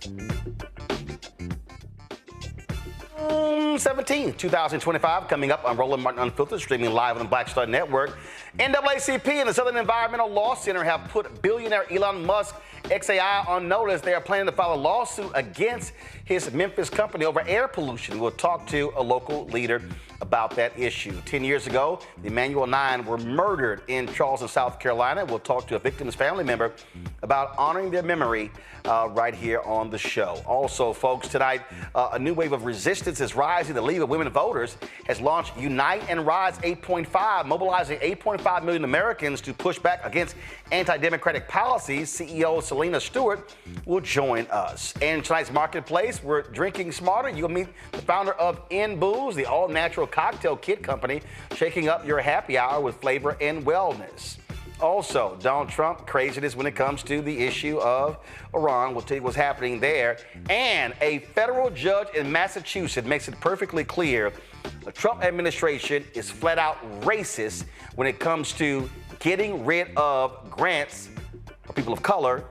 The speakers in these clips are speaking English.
June 17, 2025, coming up on Roland Martin Unfiltered, streaming live on the Black Star Network. NAACP and the Southern Environmental Law Center have put billionaire Elon Musk, xAI, on notice. They are planning to file a lawsuit against his Memphis company over air pollution. We'll talk to a local leader about that issue. 10 years ago, the Emanuel 9 were murdered in Charleston, South Carolina. We'll talk to a victim's family member about honoring their memory right here on the show. Also, folks, tonight, a new wave of resistance is rising. The League of Women Voters has launched Unite and Rise 8.5, mobilizing 8.5 million Americans to push back against anti-democratic policies. CEO Celina Stewart will join us. And tonight's Marketplace, we're drinking smarter. You'll meet the founder of InBooze, the all-natural cocktail kit company, shaking up your happy hour with flavor and wellness. Also, Donald Trump craziness when it comes to the issue of Iran. We'll tell you what's happening there. And a federal judge in Massachusetts makes it perfectly clear the Trump administration is flat out racist when it comes to getting rid of grants for people of color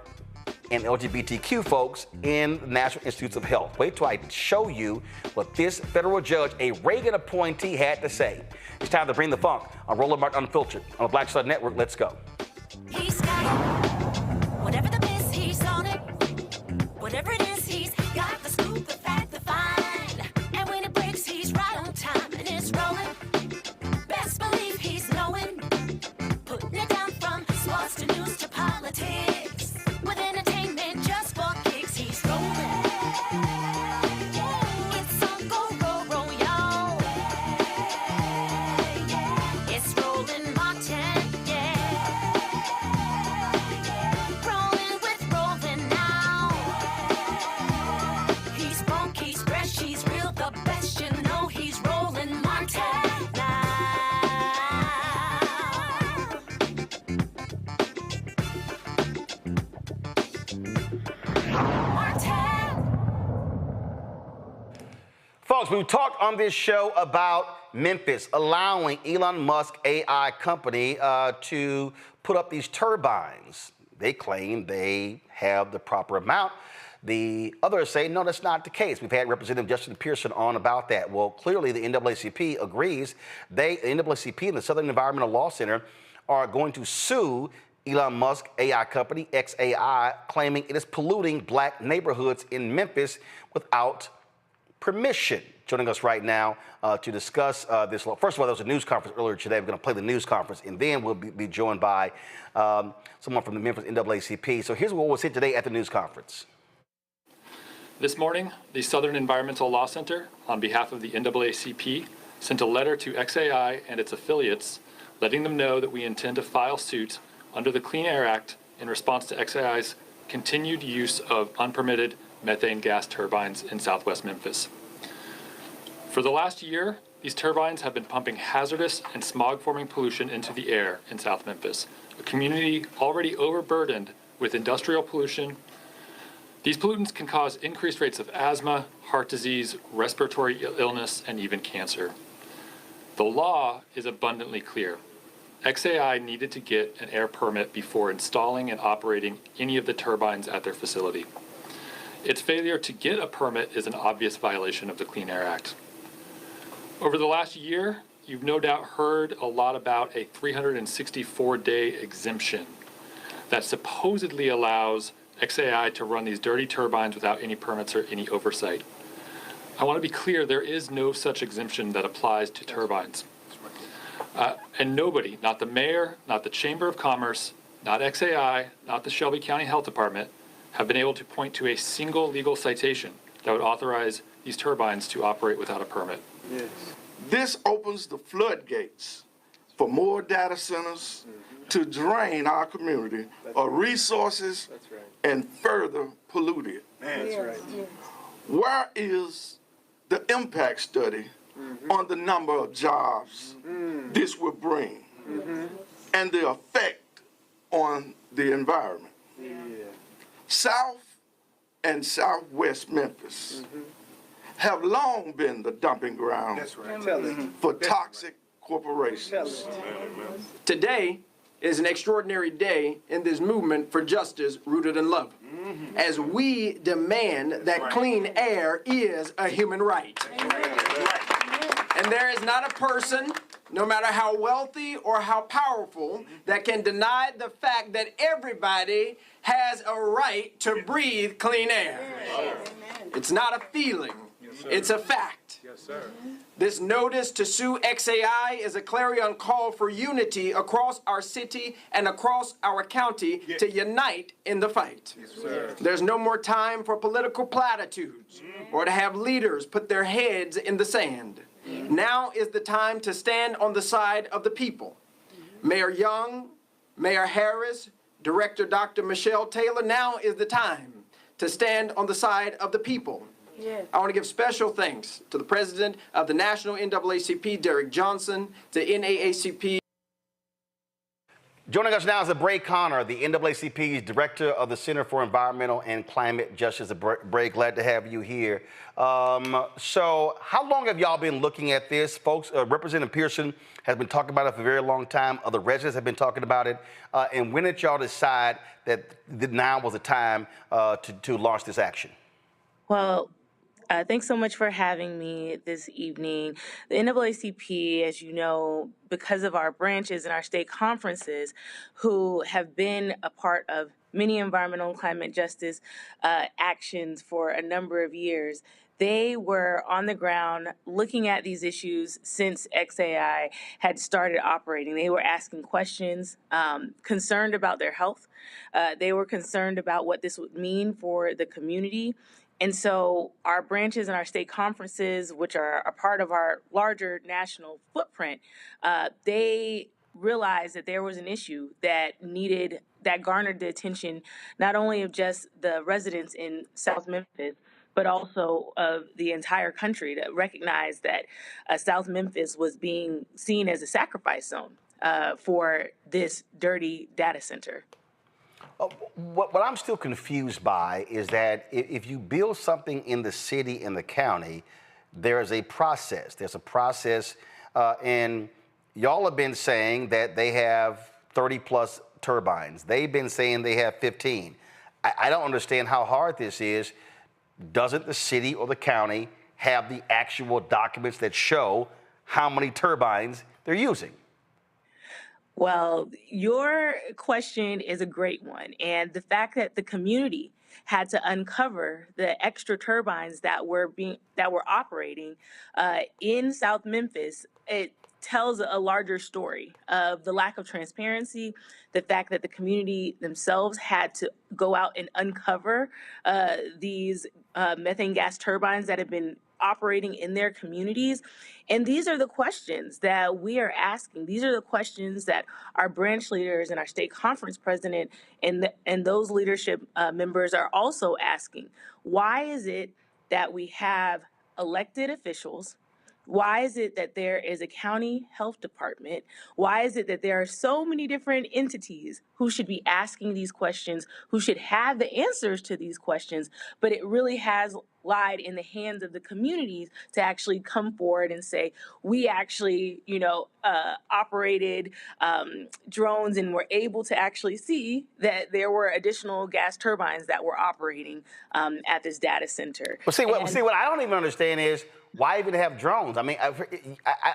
and LGBTQ folks in the National Institutes of Health. Wait till I show you what this federal judge, a Reagan appointee, had to say. It's time to bring the funk on Roland Martin Unfiltered on the Black Star Network. Let's go. He's got it. Whatever the miss, he's on it. Whatever it is, he's got the scoop, the fact, the find. And when it breaks, he's right on time and it's rolling. Best believe he's knowing. Putting it down from sports to news to politics. With entertainment just for kicks, he's rolling. It's on go, roll, y'all. It's Roland Martin, yeah. Rolling with Roland now. He's funky, he's fresh, he's real, the best, you know he's Roland Martin now. Folks, we've talked on this show about Memphis allowing Elon Musk AI company to put up these turbines. They claim they have the proper amount. The others say, no, that's not the case. We've had Representative Justin Pearson on about that. Well, clearly the NAACP agrees. The NAACP and the Southern Environmental Law Center are going to sue Elon Musk AI company, xAI, claiming it is polluting black neighborhoods in Memphis without permission. Joining us right now to discuss this. First of all, there was a news conference earlier today. We're going to play the news conference, and then we'll be joined by someone from the Memphis NAACP. So here's what we'll say today at the news conference. This morning, the Southern Environmental Law Center, on behalf of the NAACP, sent a letter to xAI and its affiliates, letting them know that we intend to file suit under the Clean Air Act in response to xAI's continued use of unpermitted methane gas turbines in southwest Memphis. For the last year, these turbines have been pumping hazardous and smog-forming pollution into the air in South Memphis, a community already overburdened with industrial pollution. These pollutants can cause increased rates of asthma, heart disease, respiratory illness, and even cancer. The law is abundantly clear. xAI needed to get an air permit before installing and operating any of the turbines at their facility. Its failure to get a permit is an obvious violation of the Clean Air Act. Over the last year, you've no doubt heard a lot about a 364-day exemption that supposedly allows xAI to run these dirty turbines without any permits or any oversight. I want to be clear, there is no such exemption that applies to turbines. And nobody, not the mayor, not the Chamber of Commerce, not xAI, not the Shelby County Health Department, have been able to point to a single legal citation that would authorize these turbines to operate without a permit. Yes. This opens the floodgates for more data centers to drain our community of resources and further pollute it. That's right. Where is the impact study on the number of jobs this will bring and the effect on the environment? South and southwest Memphis have long been the dumping ground for toxic corporations. Today is an extraordinary day in this movement for justice rooted in love, as we demand that clean air is a human right. And there is not a person, no matter how wealthy or how powerful, that can deny the fact that everybody has a right to breathe clean air. It's not a feeling, it's a fact. This notice to sue xAI is a clarion call for unity across our city and across our county to unite in the fight. There's no more time for political platitudes or to have leaders put their heads in the sand. Now is the time to stand on the side of the people. Mayor Young, Mayor Harris, Director Dr. Michelle Taylor, now is the time to stand on the side of the people. I want to give special thanks to the president of the National NAACP, Derek Johnson, to NAACP. Joining us now is Bray Connor, the NAACP's Director of the Center for Environmental and Climate Justice. Bray, glad to have you here. So how long have y'all been looking at this? Folks, Representative Pearson has been talking about it for a very long time. Other residents have been talking about it. And when did y'all decide that now was the time to launch this action? Well, thanks so much for having me this evening. The NAACP, as you know, because of our branches and our state conferences, who have been a part of many environmental and climate justice actions for a number of years, they were on the ground looking at these issues since xAI had started operating. They were asking questions, concerned about their health. They were concerned about what this would mean for the community. And so our branches and our state conferences, which are a part of our larger national footprint, they realized that there was an issue that garnered the attention not only of just the residents in South Memphis, but also of the entire country, to recognize that South Memphis was being seen as a sacrifice zone for this dirty data center. What I'm still confused by is that if you build something in the city and the county, there is a process. There's a process, and y'all have been saying that they have 30 plus turbines. They've been saying they have 15. I don't understand how hard this is. Doesn't the city or the county have the actual documents that show how many turbines they're using? Well, your question is a great one. And the fact that the community had to uncover the extra turbines that were operating in South Memphis, it tells a larger story of the lack of transparency, the fact that the community themselves had to go out and uncover these methane gas turbines that have been operating in their communities. And these are the questions that we are asking. These are the questions that our branch leaders and our state conference president and those leadership members are also asking. Why is it that we have elected officials? Why is it that there is a county health department? Why is it that there are so many different entities who should be asking these questions, who should have the answers to these questions, but it really has lied in the hands of the communities to actually come forward and say, we actually, operated drones and were able to actually see that there were additional gas turbines that were operating at this data center. Well, what I don't even understand is, why even have drones? I mean, I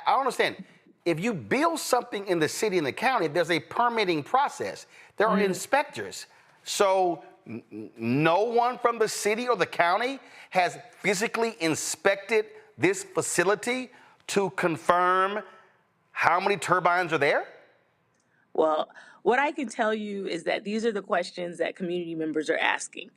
don't understand. If you build something in the city and the county, there's a permitting process. There are inspectors. So no one from the city or the county has physically inspected this facility to confirm how many turbines are there? Well, what I can tell you is that these are the questions that community members are asking.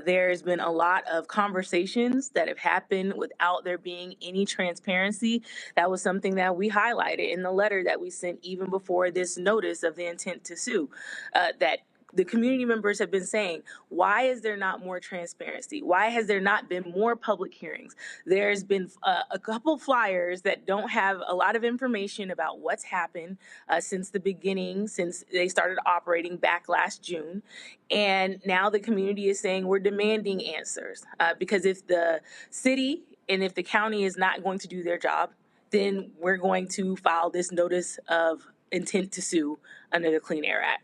There's been a lot of conversations that have happened without there being any transparency. That was something that we highlighted in the letter that we sent even before this notice of the intent to sue, that the community members have been saying, why is there not more transparency? Why has there not been more public hearings? There's been a couple flyers that don't have a lot of information about what's happened since the beginning, since they started operating back last June. And now the community is saying we're demanding answers because if the city and if the county is not going to do their job, then we're going to file this notice of intent to sue under the Clean Air Act.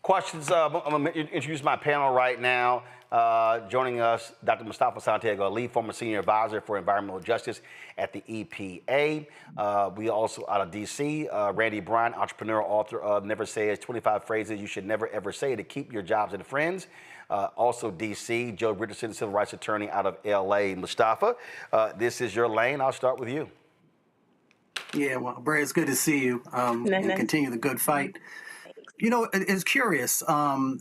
Questions? I'm going to introduce my panel right now. Joining us, Dr. Mustafa Santiago Ali, former senior advisor for environmental justice at the EPA. We also out of D.C., Randy Bryant, entrepreneur, author of Never Say It, 25 Phrases You Should Never Ever Say to Keep Your Jobs and Friends. Also D.C., Joe Richardson, civil rights attorney out of L.A. Mustafa, this is your lane. I'll start with you. Yeah, well, Bray, it's good to see you and continue the good fight. You know, it's curious.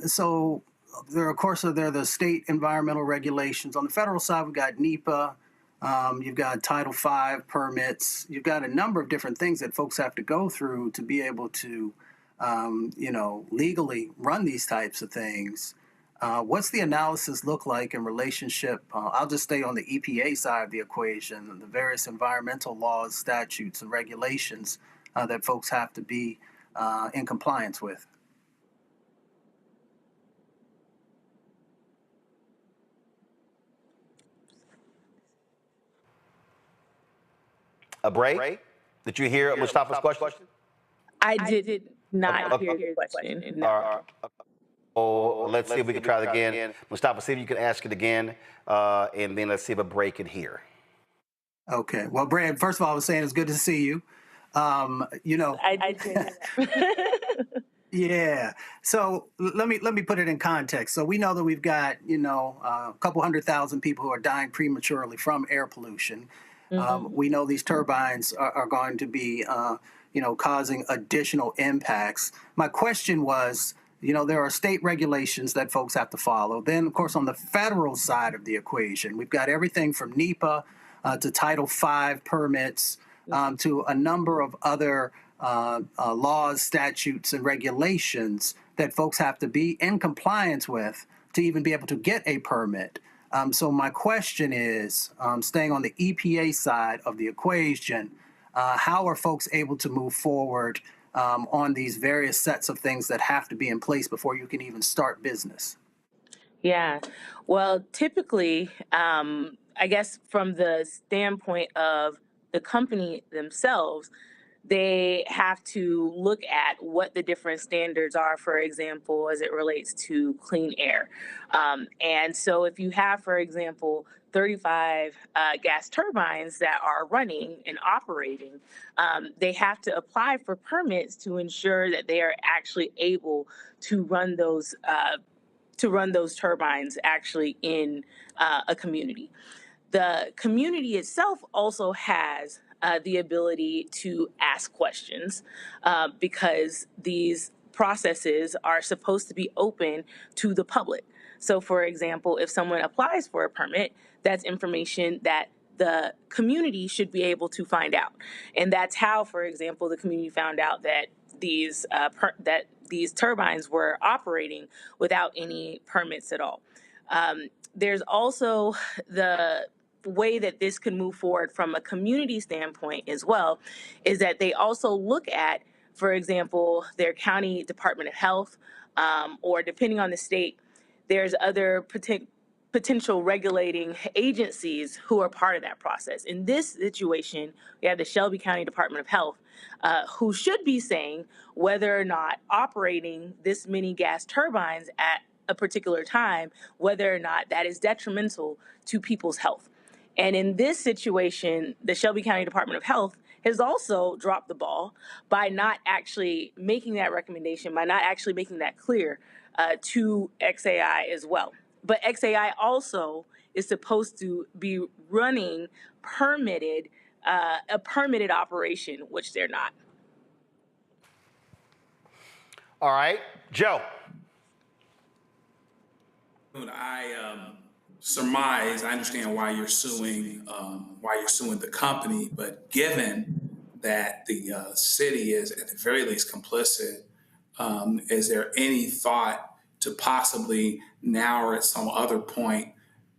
So there, of course, there are the state environmental regulations. On the federal side, we've got NEPA. You've got Title V permits. You've got a number of different things that folks have to go through to be able to, legally run these types of things. What's the analysis look like in relationship? I'll just stay on the EPA side of the equation, the various environmental laws, statutes, and regulations that folks have to be in compliance with. Bray, did you hear Mustafa's question? I did not hear your question. No. Oh, let's see if we can try it again. Mustafa, see if you can ask it again, and then let's see if a Bray can hear. Okay. Well, Brad, first of all, I was saying it's good to see you. I did. Yeah. So let me put it in context. So we know that we've got, a couple 100,000 people who are dying prematurely from air pollution. We know these turbines are going to be, causing additional impacts. My question was, there are state regulations that folks have to follow. Then, of course, on the federal side of the equation, we've got everything from NEPA to Title V permits to a number of other laws, statutes, and regulations that folks have to be in compliance with to even be able to get a permit. So my question is, staying on the EPA side of the equation, how are folks able to move forward on these various sets of things that have to be in place before you can even start business? Yeah. Well, typically, I guess from the standpoint of the company themselves, they have to look at what the different standards are, for example, as it relates to clean air. And so if you have, for example, 35 gas turbines that are running and operating, they have to apply for permits to ensure that they are actually able to run those turbines actually in a community. The community itself also has the ability to ask questions because these processes are supposed to be open to the public. So, for example, if someone applies for a permit, that's information that the community should be able to find out. And that's how, for example, the community found out that these turbines were operating without any permits at all. There's also the way that this can move forward from a community standpoint as well, is that they also look at, for example, their county Department of Health, or depending on the state, there's other potential regulating agencies who are part of that process. In this situation, we have the Shelby County Department of Health, who should be saying whether or not operating this many gas turbines at a particular time, whether or not that is detrimental to people's health. And in this situation, the Shelby County Department of Health has also dropped the ball by not actually making that recommendation, by not actually making that clear to xAI as well. But xAI also is supposed to be running a permitted operation, which they're not. All right, Joe. I surmise, I understand why you're suing the company, but given that the city is at the very least complicit, is there any thought to possibly now or at some other point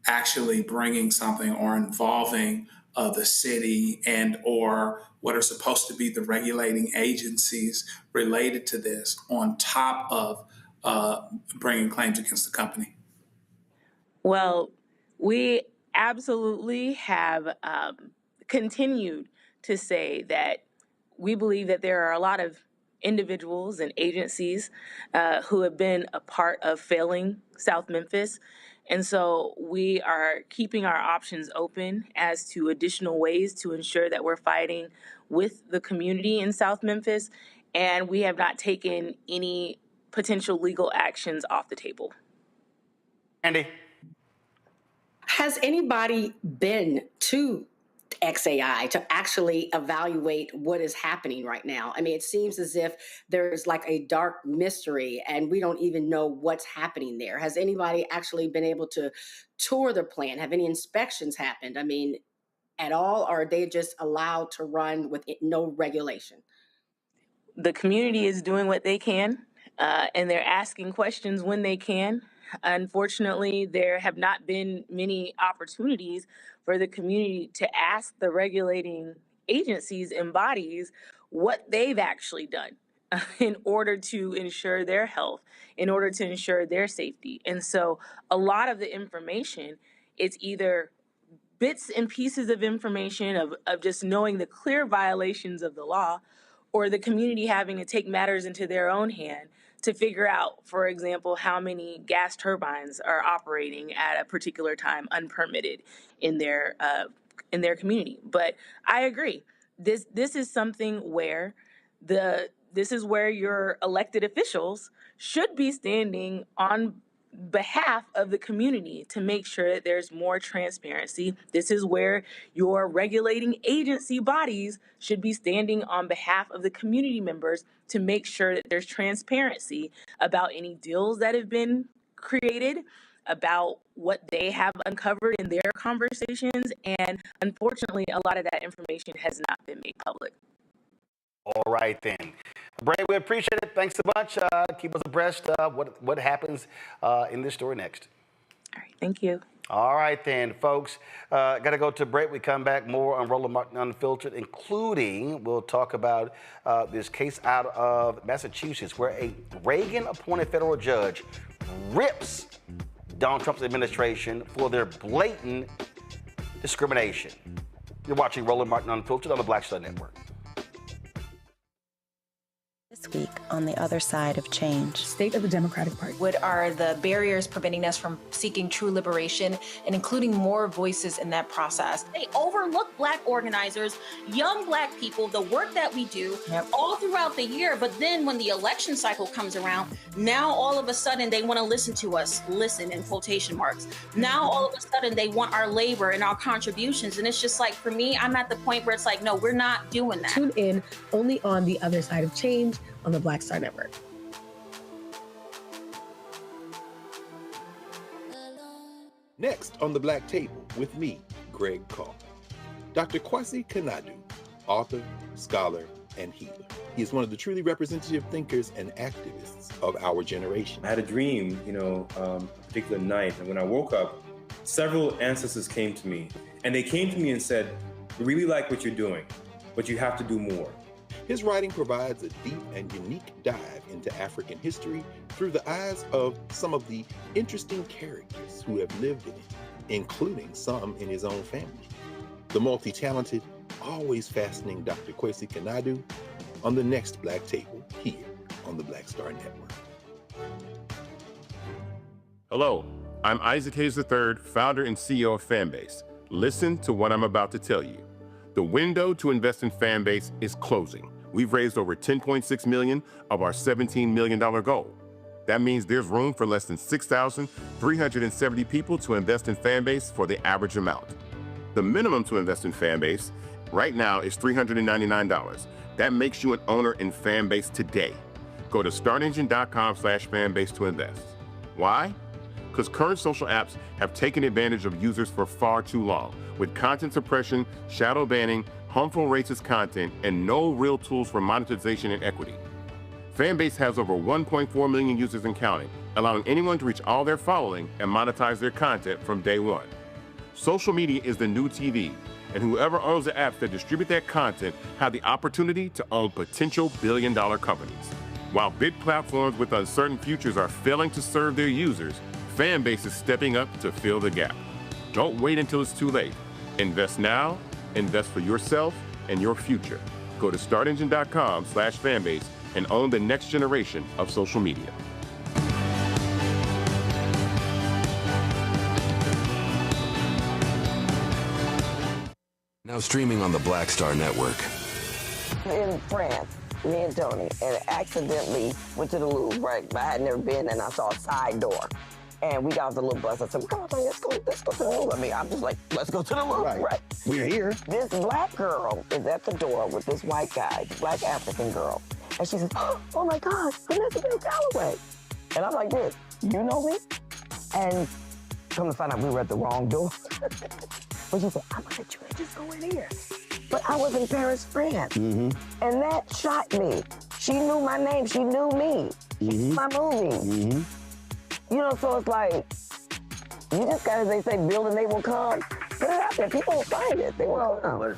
actually bringing something or involving the city and or what are supposed to be the regulating agencies related to this on top of bringing claims against the company? Well, we absolutely have continued to say that we believe that there are a lot of individuals and agencies who have been a part of failing South Memphis. And so we are keeping our options open as to additional ways to ensure that we're fighting with the community in South Memphis. And we have not taken any potential legal actions off the table. Andy? Has anybody been to xAI to actually evaluate what is happening right now? I mean, it seems as if there's like a dark mystery and we don't even know what's happening there. Has anybody actually been able to tour the plant? Have any inspections happened? I mean, at all, or are they just allowed to run with no regulation? The community is doing what they can, and they're asking questions when they can. Unfortunately, there have not been many opportunities for the community to ask the regulating agencies and bodies what they've actually done in order to ensure their health, in order to ensure their safety. And so a lot of the information, it's either bits and pieces of information of just knowing the clear violations of the law, or the community having to take matters into their own hand to figure out, for example, how many gas turbines are operating at a particular time unpermitted in their community. But I agree. This is something where this is where your elected officials should be standing on behalf of the community to make sure that there's more transparency. This is where your regulating agency bodies should be standing on behalf of the community members to make sure that there's transparency about any deals that have been created, about what they have uncovered in their conversations. And unfortunately, a lot of that information has not been made public. All right, then. Bray, we appreciate it. Thanks so much. Keep us abreast of what happens in this story next. All right, thank you. All right, then, folks. Got to go to break. We come back more on Roland Martin Unfiltered, including we'll talk about this case out of Massachusetts where a Reagan-appointed federal judge rips Donald Trump's administration for their blatant discrimination. You're watching Roland Martin Unfiltered on the Black Star Network. This week on the other side of change. State of the Democratic Party. What are the barriers preventing us from seeking true liberation and including more voices in that process? They overlook Black organizers, young Black people, the work that we do all throughout the year. But then when the election cycle comes around, now all of a sudden they want to listen to us, listen in quotation marks. Now all of a sudden they want our labor and our contributions. And it's just like, for me, I'm at the point where it's like, no, we're not doing that. Tune in only on the other side of change on the Black Star Network. Next on the Black Table with me, Greg Carr. Dr. Kwasi Kanadu, author, scholar, and healer. He is one of the truly representative thinkers and activists of our generation. I had a dream, a particular night, and when I woke up, several ancestors came to me, and they came to me and said, "We really like what you're doing, but you have to do more." His writing provides a deep and unique dive into African history through the eyes of some of the interesting characters who have lived in it, including some in his own family. The multi-talented, always fascinating Dr. Kwasi Kanadu on the next Black Table here on the Black Star Network. Hello, I'm Isaac Hayes III, founder and CEO of Fanbase. Listen to what I'm about to tell you. The window to invest in Fanbase is closing. We've raised over $10.6 million of our $17 million goal. That means there's room for less than 6,370 people to invest in Fanbase for the average amount. The minimum to invest in Fanbase right now is $399. That makes you an owner in Fanbase today. Go to startengine.com/fanbase to invest. Why? Because current social apps have taken advantage of users for far too long, with content suppression, shadow banning, harmful racist content, and no real tools for monetization and equity. Fanbase has over 1.4 million users and counting, allowing anyone to reach all their following and monetize their content from day one. Social media is the new TV, and whoever owns the apps that distribute that content have the opportunity to own potential billion-dollar companies. While big platforms with uncertain futures are failing to serve their users, Fanbase is stepping up to fill the gap. Don't wait until it's too late. Invest now, invest for yourself and your future. Go to startengine.com/fanbase and own the next generation of social media. Now streaming on the Black Star Network. In France, me and Tony, and accidentally went to the Louvre, right? But I had never been, and I saw a side door. And we got off the little bus. I said, come on, Tony, let's go to the Louvre. I mean, I'm just like, let's go to the Louvre, right? We're here. This black girl is at the door with this white guy, black African girl. And she says, oh my gosh, Vanessa Bell Calloway. And I'm like this, you know me? And come to find out we were at the wrong door. But she said, I'm gonna let you just go in here. But I was in Paris, France. And that shocked me. She knew my name, she knew me. She knew my movie. You know, so it's like, you just gotta, they say, build and they will come. Put it out there, people will find it, they will come.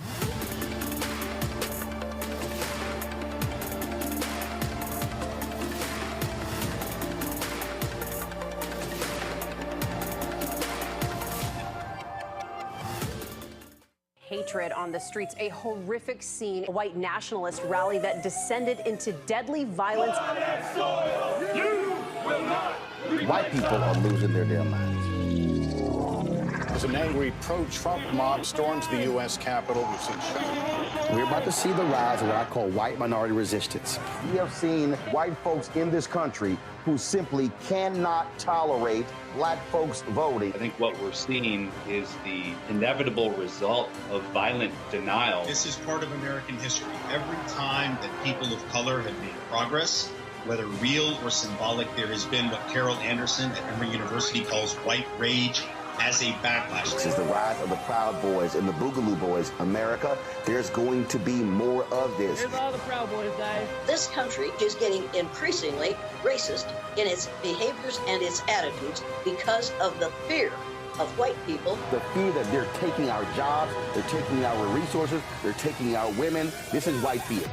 Hatred on the streets, a horrific scene, a white nationalist rally that descended into deadly violence. White people are losing their damn minds. As an angry pro-Trump mob storms the U.S. Capitol, we've seen We're about to see the rise of what I call white minority resistance. We have seen white folks in this country who simply cannot tolerate black folks voting. I think what we're seeing is the inevitable result of violent denial. This is part of American history. Every time that people of color have made progress, whether real or symbolic, there has been what Carol Anderson at Emory University calls white rage as a backlash. This is the rise of the Proud Boys and the Boogaloo Boys. America, there's going to be more of this. There's all the Proud Boys, guys. This country is getting increasingly racist in its behaviors and its attitudes because of the fear of white people. The fear that they're taking our jobs, they're taking our resources, they're taking our women. This is white fear.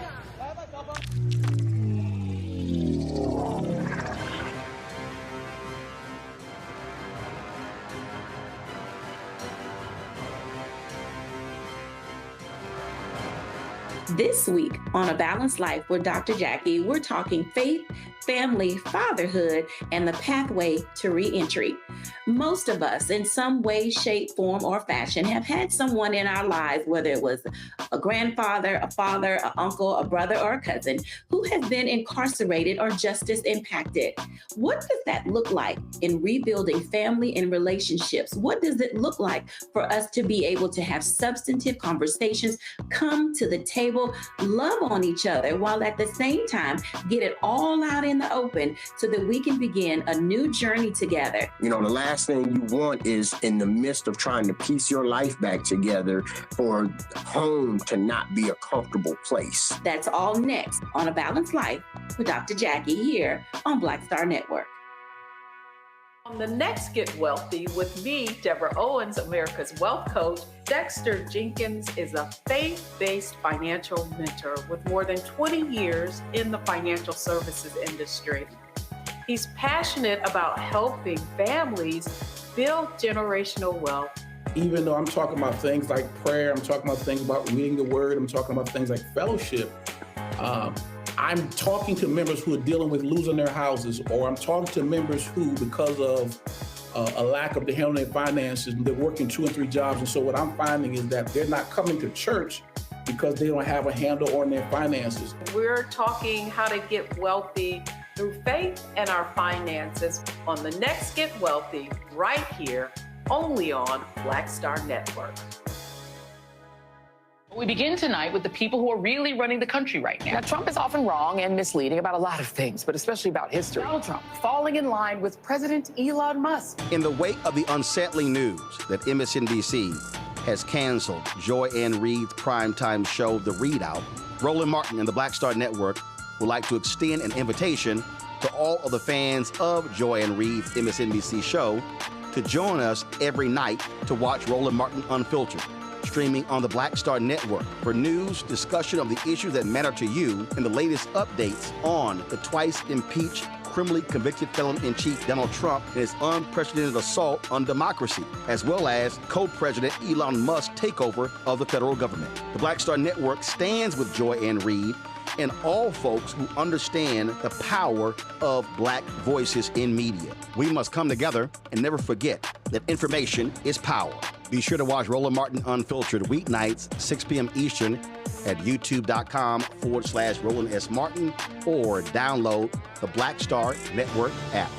This week on A Balanced Life with Dr. Jackie, we're talking faith, family, fatherhood, and the pathway to reentry. Most of us, in some way, shape, form, or fashion, have had someone in our lives, whether it was a grandfather, a father, an uncle, a brother, or a cousin, who has been incarcerated or justice impacted. What does that look like in rebuilding family and relationships? What does it look like for us to be able to have substantive conversations, come to the table, love on each other, while at the same time get it all out in the open so that we can begin a new journey together? You know, the last thing you want is, in the midst of trying to piece your life back together, for home to not be a comfortable place. That's all next on A Balanced Life with Dr. Jackie here on Black Star Network. On the next Get Wealthy with me, Deborah Owens, America's Wealth Coach, Dexter Jenkins is a faith-based financial mentor with more than 20 years in the financial services industry. He's passionate about helping families build generational wealth. Even though I'm talking about things like prayer, I'm talking about things about reading the word, I'm talking about things like fellowship, I'm talking to members who are dealing with losing their houses, or I'm talking to members who, because of a lack of the handling their finances, they're working 2 and 3 jobs. And so what I'm finding is that they're not coming to church because they don't have a handle on their finances. We're talking how to get wealthy through faith and our finances on the next Get Wealthy, right here, only on Black Star Network. We begin tonight with the people who are really running the country right now. Now, Trump is often wrong and misleading about a lot of things, but especially about history. Donald Trump falling in line with President Elon Musk. In the wake of the unsettling news that MSNBC has canceled Joy Ann Reid's primetime show, The Readout, Roland Martin and the Black Star Network would like to extend an invitation to all of the fans of Joy Ann Reid's MSNBC show to join us every night to watch Roland Martin Unfiltered, streaming on the Black Star Network for news, discussion of the issues that matter to you, and the latest updates on the twice impeached criminally convicted felon-in-chief Donald Trump and his unprecedented assault on democracy, as well as co-president Elon Musk's takeover of the federal government. The Black Star Network stands with Joy Ann Reid and all folks who understand the power of black voices in media. We must come together and never forget that information is power. Be sure to watch Roland Martin Unfiltered weeknights, 6 p.m. Eastern at youtube.com/Roland S. Martin or download the Black Star Network app.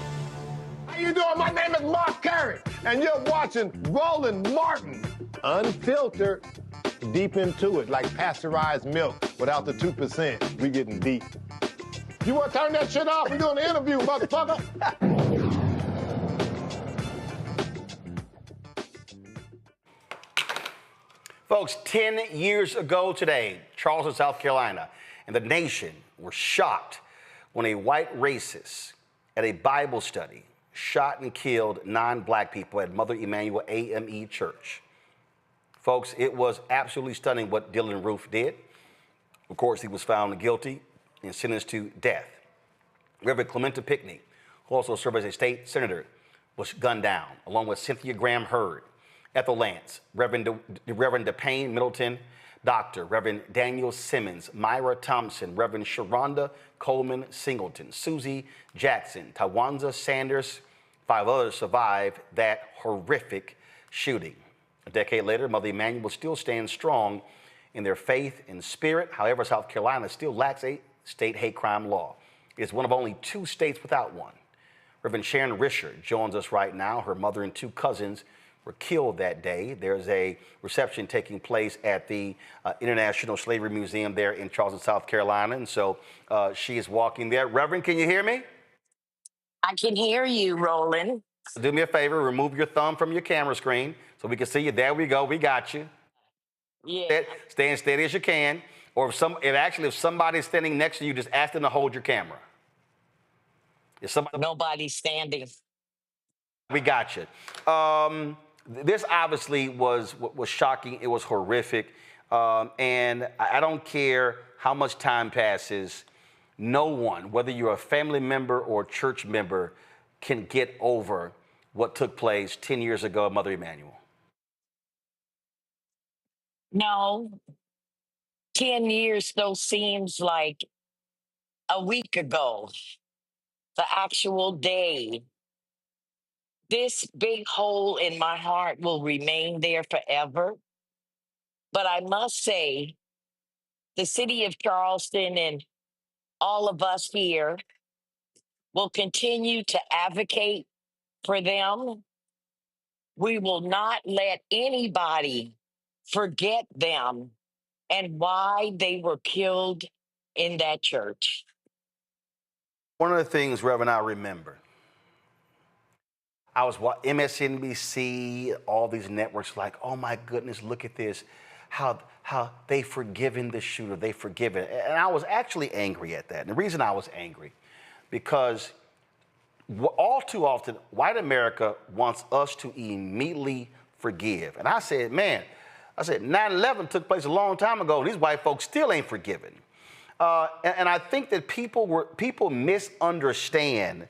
How you doing? My name is Mark Carey, and you're watching Roland Martin Unfiltered. Deep into it, like pasteurized milk without the 2%. We getting deep. You want to turn that shit off? We're doing an interview, motherfucker. Folks, 10 years ago today, Charleston, South Carolina, and the nation were shocked when a white racist at a Bible study shot and killed 9 black people at Mother Emanuel AME Church. Folks, it was absolutely stunning what Dylan Roof did. Of course, he was found guilty and sentenced to death. Reverend Clementa Pinckney, who also served as a state senator, was gunned down, along with Cynthia Graham Hurd, Ethel Lance, Reverend DePayne Middleton, Dr. Reverend Daniel Simmons, Myra Thompson, Reverend Sharonda Coleman Singleton, Susie Jackson, Tawanza Sanders. 5 others survived that horrific shooting. A decade later, Mother Emanuel still stands strong in their faith and spirit. However, South Carolina still lacks a state hate crime law. It's one of only 2 states without one. Reverend Sharon Risher joins us right now. Her mother and 2 cousins were killed that day. There's a reception taking place at the International Slavery Museum there in Charleston, South Carolina. And so she is walking there. Reverend, can you hear me? I can hear you, Roland. Do me a favor, remove your thumb from your camera screen so we can see you. There we go, we got you. Yeah. Stay as steady as you can. Or if somebody's standing next to you, just ask them to hold your camera. Nobody's standing. We got you. This obviously was shocking. It was horrific. And I don't care how much time passes, no one, whether you're a family member or church member, can get over what took place 10 years ago at Mother Emanuel. No, 10 years though seems like a week ago, the actual day. This big hole in my heart will remain there forever. But I must say, the city of Charleston and all of us here will continue to advocate for them. We will not let anybody forget them and why they were killed in that church. One of the things, Reverend, I remember, I was watching MSNBC, all these networks, like, oh my goodness, look at this, how they forgiven the shooter, they forgiven. And I was actually angry at that. And the reason I was angry, because all too often, white America wants us to immediately forgive. And I said, 9/11 took place a long time ago, and these white folks still ain't forgiven. And I think that people misunderstand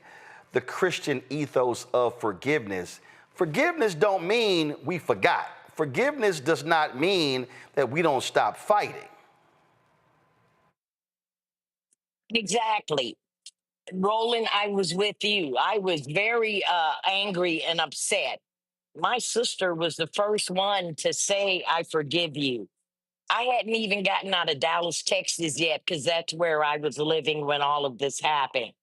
the Christian ethos of forgiveness. Forgiveness don't mean we forgot. Forgiveness does not mean that we don't stop fighting. Exactly. Roland, I was with you. I was very angry and upset. My sister was the first one to say, I forgive you. I hadn't even gotten out of Dallas, Texas yet, because that's where I was living when all of this happened.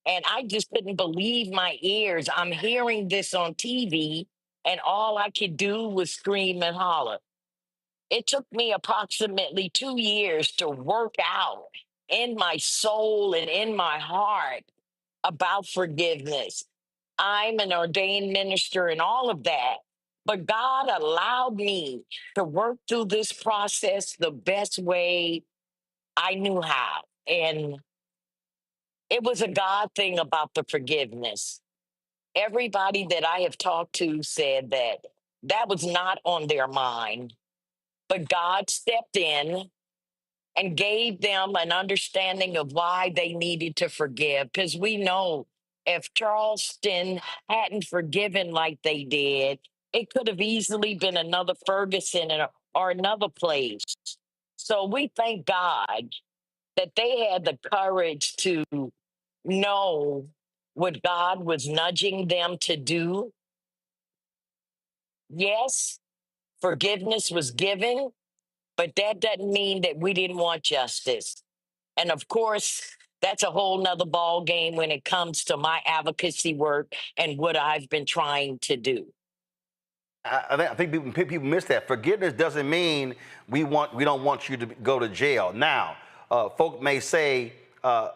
And I just couldn't believe my ears. I'm hearing this on TV, and all I could do was scream and holler. It took me approximately 2 years to work out in my soul and in my heart about forgiveness. I'm an ordained minister and all of that. But God allowed me to work through this process the best way I knew how. And it was a God thing about the forgiveness. Everybody that I have talked to said that that was not on their mind, but God stepped in and gave them an understanding of why they needed to forgive. Because we know if Charleston hadn't forgiven like they did, it could have easily been another Ferguson or another place. So we thank God that they had the courage to know what God was nudging them to do. Yes, forgiveness was given, but that doesn't mean that we didn't want justice. And of course, that's a whole nother ball game when it comes to my advocacy work and what I've been trying to do. I think people miss that. Forgiveness doesn't mean we don't want you to go to jail. Now, folk may say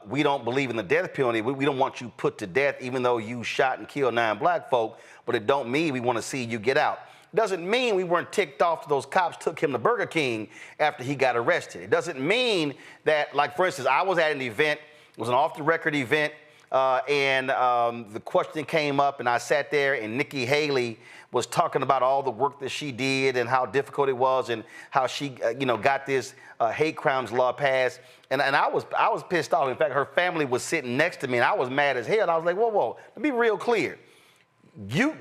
we don't believe in the death penalty. We don't want you put to death, even though you shot and killed 9 black folk. But it don't mean we want to see you get out. Doesn't mean we weren't ticked off that those cops took him to Burger King after he got arrested. It doesn't mean that, like, for instance, I was at an event. It was an off-the-record event. The question came up, and I sat there, and Nikki Haley was talking about all the work that she did and how difficult it was and how she, got this hate crimes law passed. And I was pissed off. In fact, her family was sitting next to me, and I was mad as hell. And I was like, whoa, let me be real clear.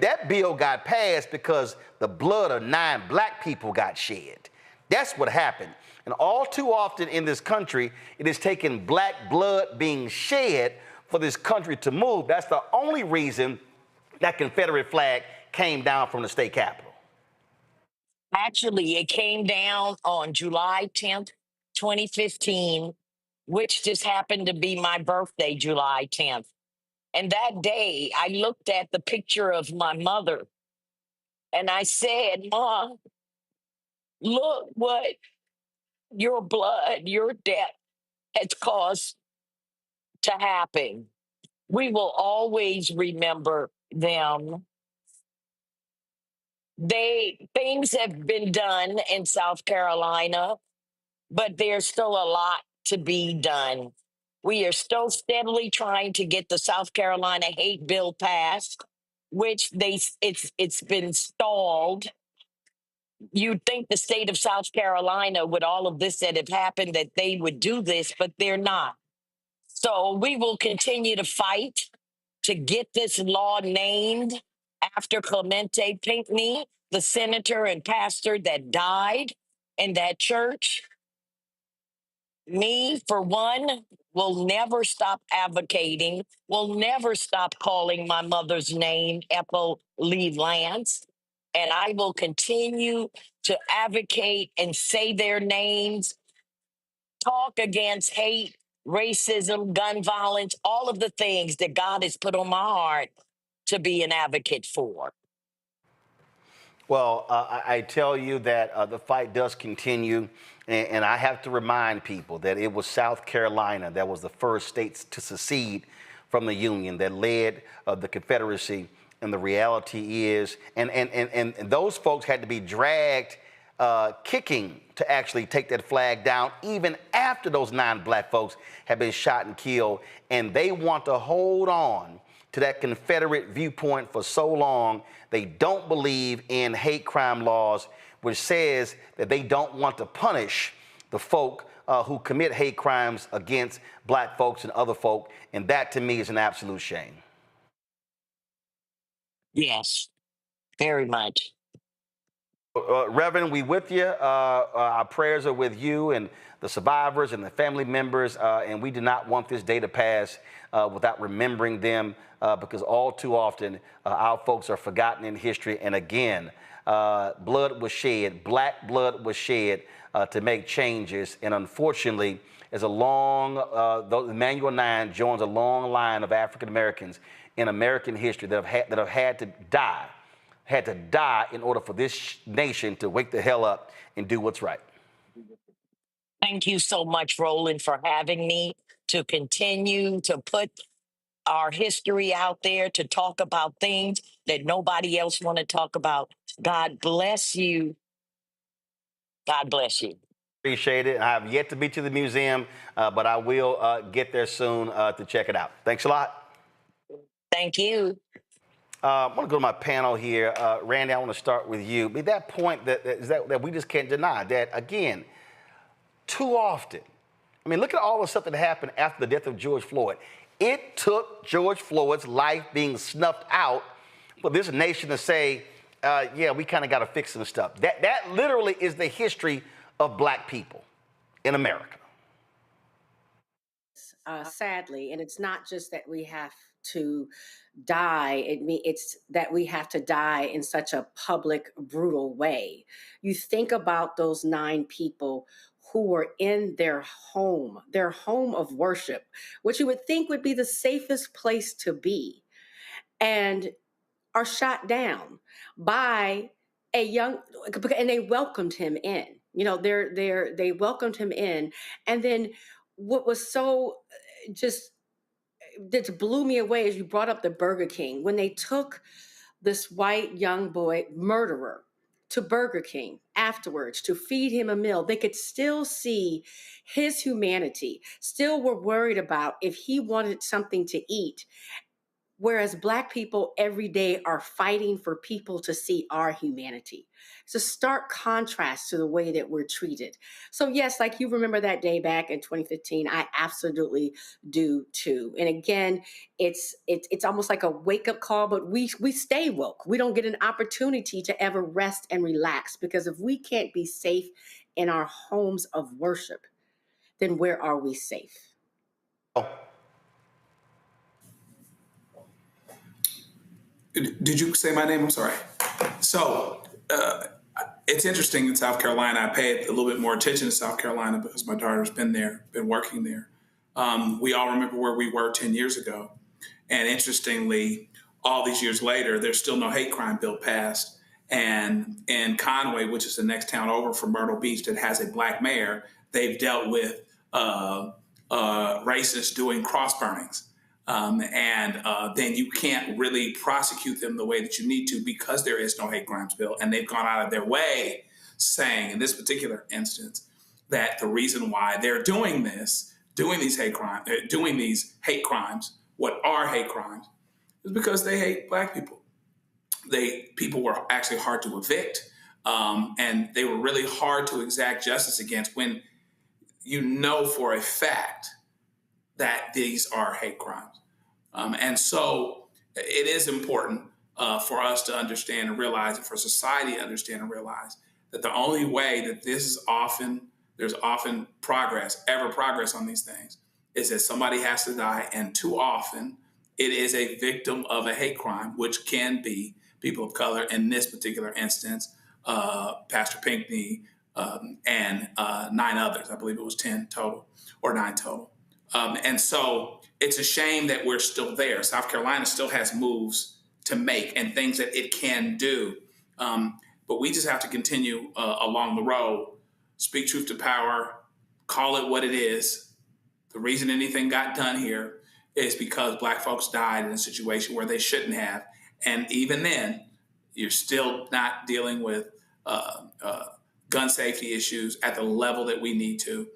That bill got passed because the blood of 9 black people got shed. That's what happened. And all too often in this country, it is taking black blood being shed for this country to move. That's the only reason that Confederate flag came down from the state capitol. Actually, it came down on July 10th, 2015, which just happened to be my birthday, July 10th. And that day, I looked at the picture of my mother and I said, Mom, look what your blood, your death has caused to happen. We will always remember them. Things have been done in South Carolina, but there's still a lot to be done. We are still steadily trying to get the South Carolina hate bill passed, which it's been stalled. You'd think the state of South Carolina, with all of this that have happened, that they would do this, but they're not. So we will continue to fight to get this law named after Clemente Pinckney, the senator and pastor that died in that church. Me, for one, will never stop advocating, will never stop calling my mother's name, Ethel Lee Lance. And I will continue to advocate and say their names, talk against hate, racism, gun violence, all of the things that God has put on my heart to be an advocate for. Well, I tell you that the fight does continue, and I have to remind people that it was South Carolina that was the first state to secede from the Union, that led the Confederacy, and the reality is, and those folks had to be dragged kicking to actually take that flag down, even after those 9 black folks had been shot and killed, and they want to hold on to that Confederate viewpoint for so long. They don't believe in hate crime laws, which says that they don't want to punish the folk who commit hate crimes against black folks and other folk. And that, to me, is an absolute shame. Yes, very much. Reverend, we with you. Our prayers are with you and the survivors and the family members, and we do not want this day to pass without remembering them, because all too often our folks are forgotten in history. And again, blood was shed, black blood was shed to make changes. And unfortunately, as a long, Emanuel 9 joins a long line of African Americans in American history that have had to die in order for this nation to wake the hell up and do what's right. Thank you so much, Roland, for having me to continue to put our history out there, to talk about things that nobody else want to talk about. God bless you. God bless you. Appreciate it. I have yet to be to the museum, but I will get there soon to check it out. Thanks a lot. Thank you. I want to go to my panel here. Randy, I want to start with you. But that point that we just can't deny that, again, too often. I mean, look at all the stuff that happened after the death of George Floyd. It took George Floyd's life being snuffed out for this nation to say, yeah, we kind of got to fix some stuff. That literally is the history of black people in America. Sadly, and it's not just that we have to die, it's that we have to die in such a public, brutal way. You think about those 9 people who were in their home of worship, which you would think would be the safest place to be, and are shot down by a young, and they welcomed him in. You know, they welcomed him in, and then what was so just that blew me away is you brought up the Burger King. When they took this white young boy murderer to Burger King afterwards to feed him a meal, they could still see his humanity, still were worried about if he wanted something to eat. Whereas Black people every day are fighting for people to see our humanity. It's a stark contrast to the way that we're treated. So yes, like you remember that day back in 2015, I absolutely do too. And again, it's almost like a wake-up call, but we stay woke. We don't get an opportunity to ever rest and relax, because if we can't be safe in our homes of worship, then where are we safe? Did you say my name? I'm sorry. So it's interesting in South Carolina. I pay a little bit more attention to South Carolina because my daughter's been there, been working there. We all remember where we were 10 years ago. And interestingly, all these years later, there's still no hate crime bill passed. And in Conway, which is the next town over from Myrtle Beach that has a Black mayor, they've dealt with racists doing cross burnings. Then you can't really prosecute them the way that you need to because there is no hate crimes bill. And they've gone out of their way saying, in this particular instance, that the reason why they're doing this, doing these hate crimes, what are hate crimes, is because they hate Black people. People were actually hard to evict, and they were really hard to exact justice against when you know for a fact that these are hate crimes. And so it is important for us to understand and realize, and for society to understand and realize, that the only way that there's often progress on these things, is that somebody has to die. And too often it is a victim of a hate crime, which can be people of color. In this particular instance, Pastor Pinckney and 9 others. I believe it was 10 total or 9 total. And so it's a shame that we're still there. South Carolina still has moves to make and things that it can do. But we just have to continue along the road, speak truth to power, call it what it is. The reason anything got done here is because Black folks died in a situation where they shouldn't have. And even then, you're still not dealing with gun safety issues at the level that we need to.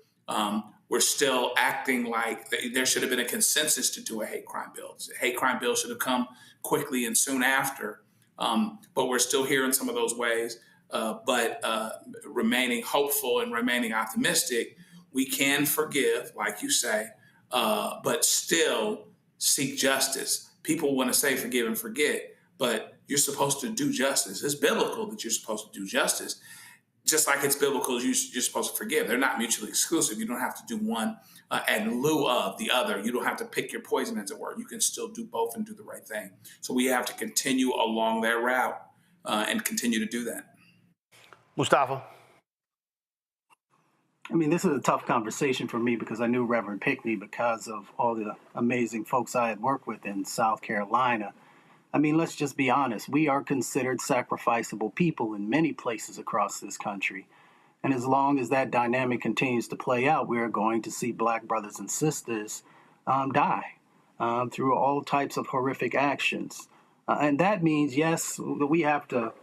We're still acting like there should have been a consensus to do a hate crime bill. A hate crime bill should have come quickly and soon after. But we're still here in some of those ways. But remaining hopeful and remaining optimistic, we can forgive, like you say, but still seek justice. People want to say forgive and forget, but you're supposed to do justice. It's biblical that you're supposed to do justice. Just like it's biblical, you're supposed to forgive. They're not mutually exclusive. You don't have to do one in lieu of the other. You don't have to pick your poison, as it were. You can still do both and do the right thing. So we have to continue along that route and continue to do that. Mustafa? I mean, this is a tough conversation for me because I knew Reverend Pinckney because of all the amazing folks I had worked with in South Carolina. I mean, let's just be honest. We are considered sacrificable people in many places across this country. And as long as that dynamic continues to play out, we are going to see Black brothers and sisters die through all types of horrific actions. And that means, yes, we have to,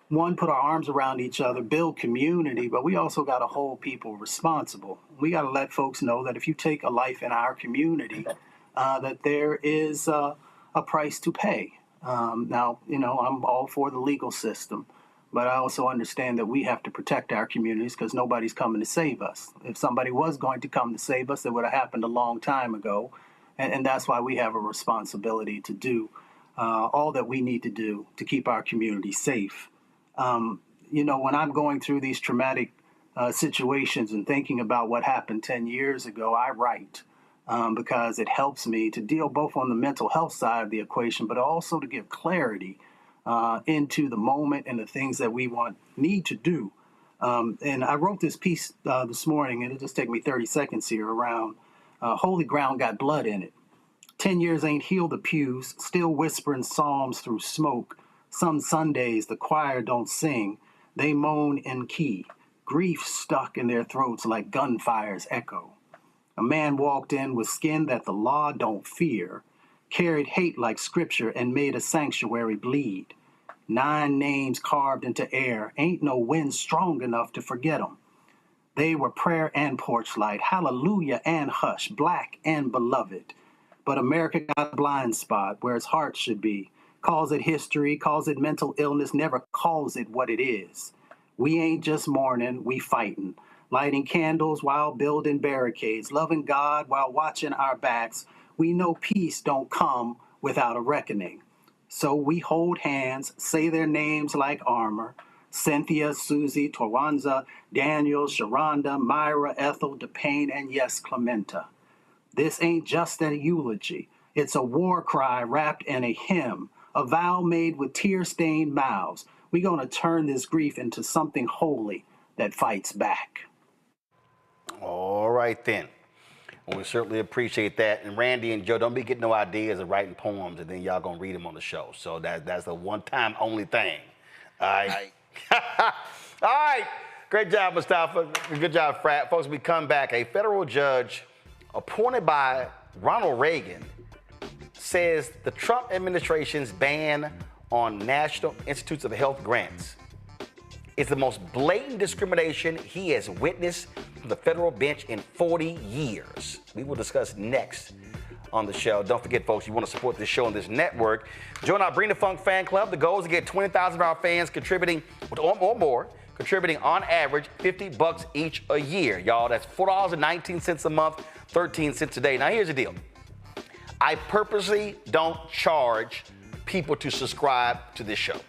one, put our arms around each other, build community, but we also got to hold people responsible. We got to let folks know that if you take a life in our community, that there is a price to pay. Now, I'm all for the legal system, but I also understand that we have to protect our communities because nobody's coming to save us. If somebody was going to come to save us, it would have happened a long time ago. And that's why we have a responsibility to do all that we need to do to keep our community safe. When I'm going through these traumatic situations and thinking about what happened 10 years ago, I write because it helps me to deal both on the mental health side of the equation, but also to give clarity into the moment and the things that we need to do. And I wrote this piece this morning, and it'll just take me 30 seconds here, around Holy Ground Got Blood in It. 10 years ain't healed the pews, still whispering psalms through smoke. Some Sundays the choir don't sing, they moan in key. Grief stuck in their throats like gunfire's echo. A man walked in with skin that the law don't fear, carried hate like scripture and made a sanctuary bleed. 9 names carved into air, ain't no wind strong enough to forget them. They were prayer and porch light, hallelujah and hush, black and beloved. But America got a blind spot where its heart should be. Calls it history, calls it mental illness, never calls it what it is. We ain't just mourning, we fighting. Lighting candles while building barricades, loving God while watching our backs. We know peace don't come without a reckoning. So we hold hands, say their names like armor. Cynthia, Susie, Tawanza, Daniel, Sharonda, Myra, Ethel, DePayne, and yes, Clementa. This ain't just a eulogy. It's a war cry wrapped in a hymn, a vow made with tear-stained mouths. We're going to turn this grief into something holy that fights back. All right, then. Well, we certainly appreciate that. And Randy and Joe, don't be getting no ideas of writing poems and then y'all going to read them on the show. So that's a one-time only thing. All right. All right. Great job, Mustafa. Good job, Frat. Folks, we come back. A federal judge appointed by Ronald Reagan says the Trump administration's ban on National Institutes of Health grants is the most blatant discrimination he has witnessed from the federal bench in 40 years. We will discuss next on the show. Don't forget, folks, you want to support this show and this network. Join our Bring the Funk fan club. The goal is to get 20,000 of our fans contributing or more, contributing on average $50 each a year. Y'all, that's $4.19 a month, 13 cents a day. Now, here's the deal. I purposely don't charge people to subscribe to this show.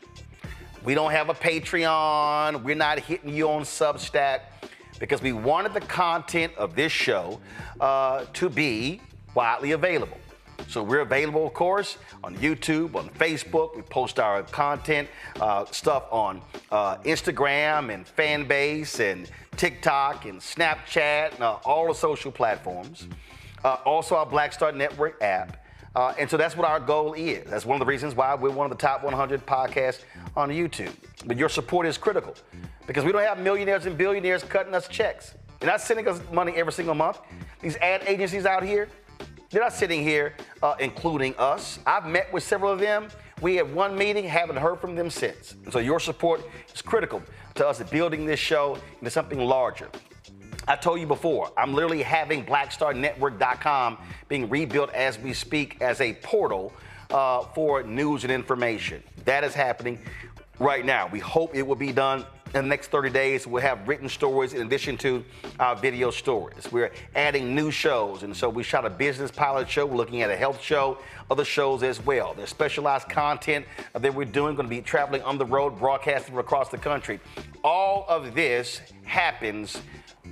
We don't have a Patreon. We're not hitting you on Substack because we wanted the content of this show to be widely available. So we're available, of course, on YouTube, on Facebook. We post our content stuff on Instagram and Fanbase and TikTok and Snapchat and all the social platforms. Also our Black Star Network app. And so that's what our goal is. That's one of the reasons why we're one of the top 100 podcasts on YouTube. But your support is critical because we don't have millionaires and billionaires cutting us checks. They're not sending us money every single month. These ad agencies out here, they're not sitting here including us. I've met with several of them. We had one meeting, haven't heard from them since. And so your support is critical to us building this show into something larger. I told you before, I'm literally having BlackStarNetwork.com being rebuilt as we speak as a portal for news and information. That is happening right now. We hope it will be done in the next 30 days. We'll have written stories in addition to our video stories. We're adding new shows, and so we shot a business pilot show. We're looking at a health show, other shows as well. There's specialized content that we're doing, going to be traveling on the road, broadcasting across the country. All of this happens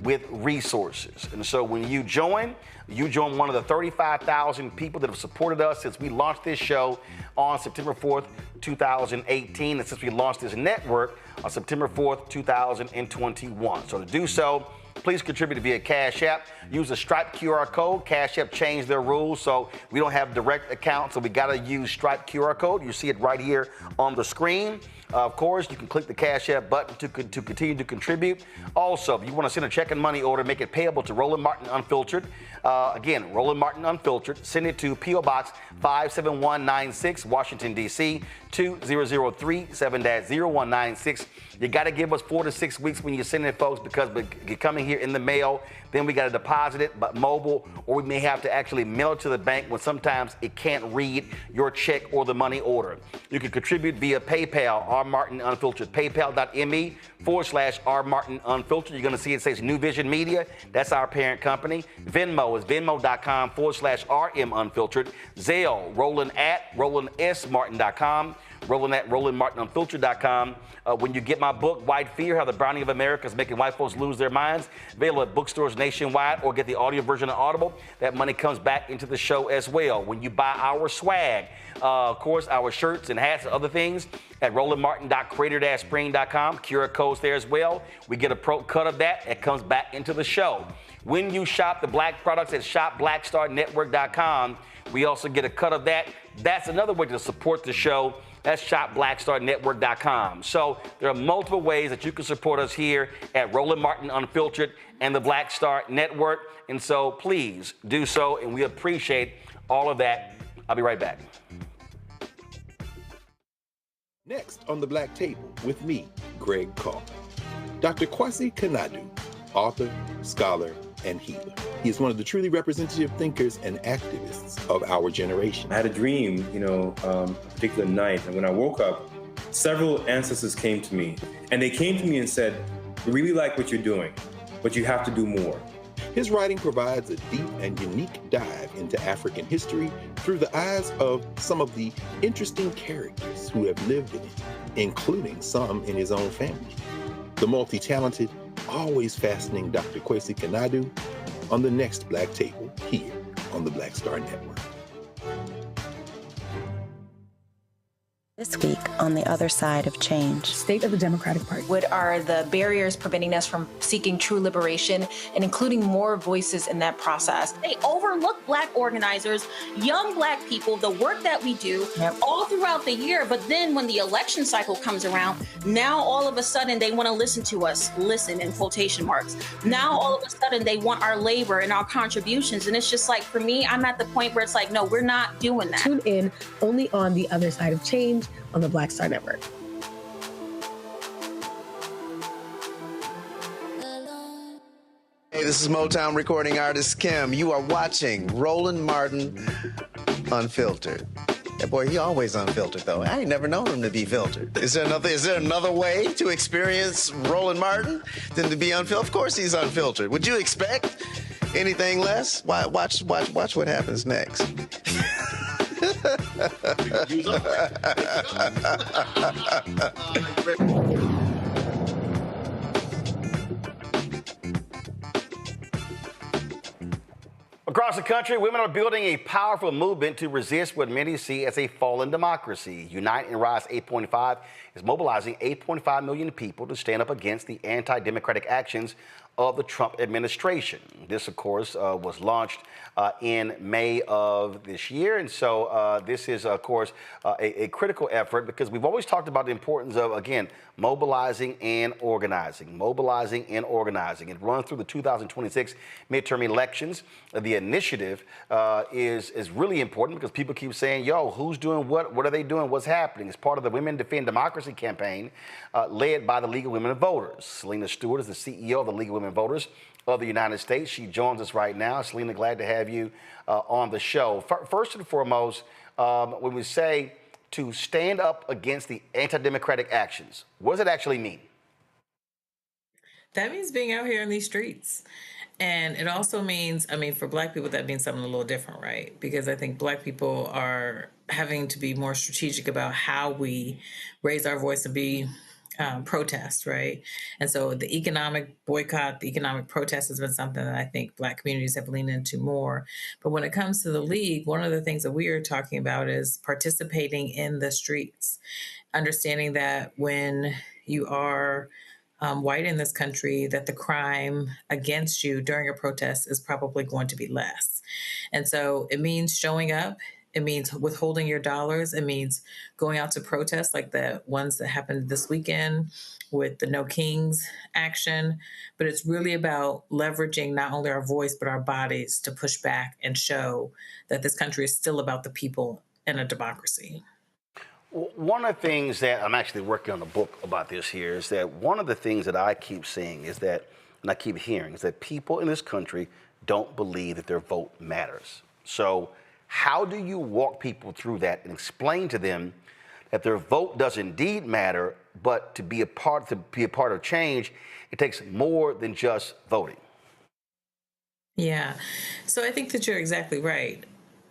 with resources. And so when you join one of the 35,000 people that have supported us since we launched this show on September 4th, 2018, and since we launched this network on September 4th, 2021. So to do so, please contribute via Cash App. Use the Stripe QR code. Cash App changed their rules, so we don't have direct accounts, so we got to use Stripe QR code. You see it right here on the screen. Of course, you can click the Cash App button to continue to contribute. Also, if you want to send a check and money order, make it payable to Roland Martin Unfiltered. Again, Roland Martin Unfiltered. Send it to P.O. Box 57196, Washington, D.C., 20037-0196. You got to give us 4 to 6 weeks when you send it, folks, because you're coming here in the mail. Then we got to deposit it, but mobile, or we may have to actually mail it to the bank when sometimes it can't read your check or the money order. You can contribute via PayPal, R. Martin Unfiltered, paypal.me/R. Martin Unfiltered. You're going to see it says New Vision Media. That's our parent company. Venmo is venmo.com/RM Unfiltered. Zelle, Roland@RolandSMartin.com. Roland@RolandMartinUnfiltered.com. When you get my book, White Fear, How the Browning of America is Making White Folks Lose Their Minds, available at bookstores nationwide, or get the audio version of Audible. That money comes back into the show as well. When you buy our swag, of course, our shirts and hats and other things at RolandMartin.creator-spring.com, QR codes there as well. We get a pro cut of that. It comes back into the show. When you shop the black products at shopblackstarnetwork.com, we also get a cut of that. That's another way to support the show. That's shopblackstarnetwork.com. So there are multiple ways that you can support us here at Roland Martin Unfiltered and the Black Star Network. And so please do so, and we appreciate all of that. I'll be right back. Next on the Black Table with me, Greg Carr. Dr. Kwasi Kanadu, author, scholar, and healer. He is one of the truly representative thinkers and activists of our generation. I had a dream, a particular night, and when I woke up, several ancestors came to me, and they came to me and said, "We really like what you're doing, but you have to do more." His writing provides a deep and unique dive into African history through the eyes of some of the interesting characters who have lived in it, including some in his own family. The multi-talented, always fascinating Dr. Kwasi Kanadu on the next Black Table here on the Black Star Network. This week on the other side of change. State of the Democratic Party. What are the barriers preventing us from seeking true liberation and including more voices in that process? They overlook Black organizers, young Black people, the work that we do all throughout the year. But then when the election cycle comes around, now all of a sudden they want to listen to us, listen in quotation marks. Now all of a sudden they want our labor and our contributions. And it's just like, for me, I'm at the point where it's like, no, we're not doing that. Tune in only on the other side of change on the Black Star Network. Hey, this is Motown recording artist Kim. You are watching Roland Martin Unfiltered. That boy, he always unfiltered though. I ain't never known him to be filtered. Is there another way to experience Roland Martin than to be unfiltered? Of course he's unfiltered. Would you expect anything less? Watch what happens next. Across the country, women are building a powerful movement to resist what many see as a fallen democracy. Unite and Rise 8.5 is mobilizing 8.5 million people to stand up against the anti-democratic actions of the Trump administration. This, of course, was launched in May of this year. And so this is, of course, a critical effort because we've always talked about the importance of, again, mobilizing and organizing. Mobilizing and organizing. It runs through the 2026 midterm elections. The initiative is really important because people keep saying, yo, who's doing what? What are they doing? What's happening? It's part of the Women Defend Democracy campaign led by the League of Women Voters. Celina Stewart is the CEO of the League of Women Voters of the United States. She joins us right now. Celina, glad to have you on the show. First and foremost, when we say to stand up against the anti-democratic actions, what does it actually mean? That means being out here in these streets. And it also means, for Black people, that means something a little different, right? Because I think Black people are having to be more strategic about how we raise our voice and be protest, right? And so the economic boycott, the economic protest has been something that I think Black communities have leaned into more. But when it comes to the League, one of the things that we are talking about is participating in the streets, understanding that when you are white in this country, that the crime against you during a protest is probably going to be less. And so it means showing up. It means withholding your dollars. It means going out to protests like the ones that happened this weekend with the No Kings action. But it's really about leveraging not only our voice, but our bodies to push back and show that this country is still about the people and a democracy. One of the things that I'm actually working on a book about this here is that one of the things that I keep seeing is that, and I keep hearing, is that people in this country don't believe that their vote matters. So how do you walk people through that and explain to them that their vote does indeed matter, but to be a part of change, it takes more than just voting? Yeah. So I think that you're exactly right.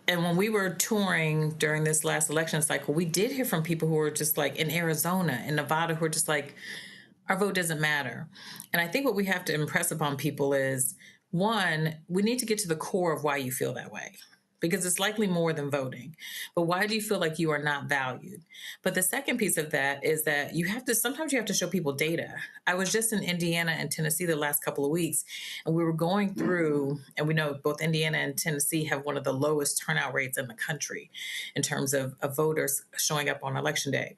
And when we were touring during this last election cycle, we did hear from people who were just like in Arizona and Nevada who were just like, our vote doesn't matter. And I think what we have to impress upon people is, one, we need to get to the core of why you feel that way, because it's likely more than voting. But why do you feel like you are not valued? But the second piece of that is that sometimes you have to show people data. I was just in Indiana and Tennessee the last couple of weeks, and we were going through, and we know both Indiana and Tennessee have one of the lowest turnout rates in the country in terms of voters showing up on election day.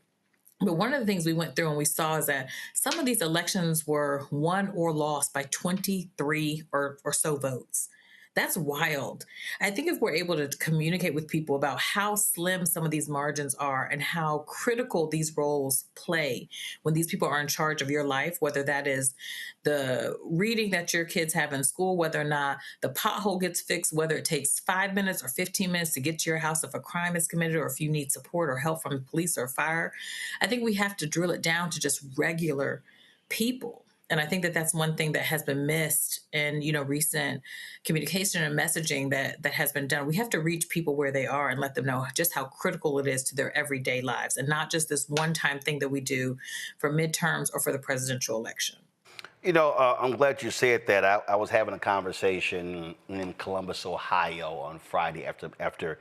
But one of the things we went through and we saw is that some of these elections were won or lost by 23 or so votes. That's wild. I think if we're able to communicate with people about how slim some of these margins are and how critical these roles play when these people are in charge of your life, whether that is the reading that your kids have in school, whether or not the pothole gets fixed, whether it takes 5 minutes or 15 minutes to get to your house if a crime is committed or if you need support or help from the police or fire, I think we have to drill it down to just regular people. And I think that that's one thing that has been missed in, recent communication and messaging that has been done. We have to reach people where they are and let them know just how critical it is to their everyday lives, and not just this one-time thing that we do for midterms or for the presidential election. I'm glad you said that. I was having a conversation in Columbus, Ohio on Friday after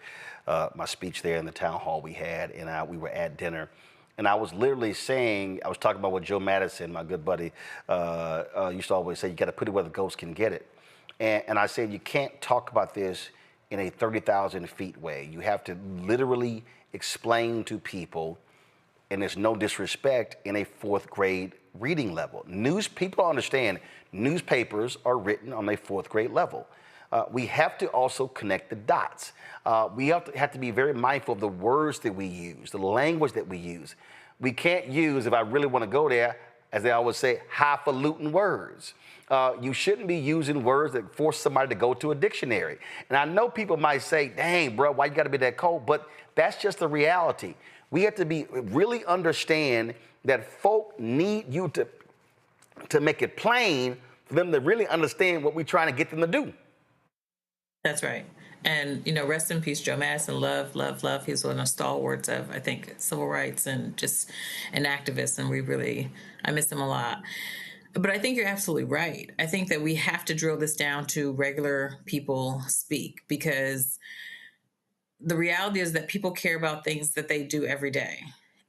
my speech there in the town hall we had, and we were at dinner. And I was literally saying, I was talking about what Joe Madison, my good buddy, used to always say, you got to put it where the ghost can get it. And I said, you can't talk about this in a 30,000 feet way. You have to literally explain to people, and there's no disrespect, in a fourth grade reading level. People understand newspapers are written on a fourth grade level. We have to also connect the dots. We have to be very mindful of the words that we use, the language that we use. We can't use, if I really want to go there, as they always say, highfalutin words. You shouldn't be using words that force somebody to go to a dictionary. And I know people might say, dang, bro, why you got to be that cold? But that's just the reality. We have to really understand that folk need you to make it plain for them to really understand what we're trying to get them to do. That's right. And, rest in peace, Joe Madison. Love, love, love. He's one of the stalwarts of, I think, civil rights and just an activist. And I miss him a lot. But I think you're absolutely right. I think that we have to drill this down to regular people speak, because the reality is that people care about things that they do every day.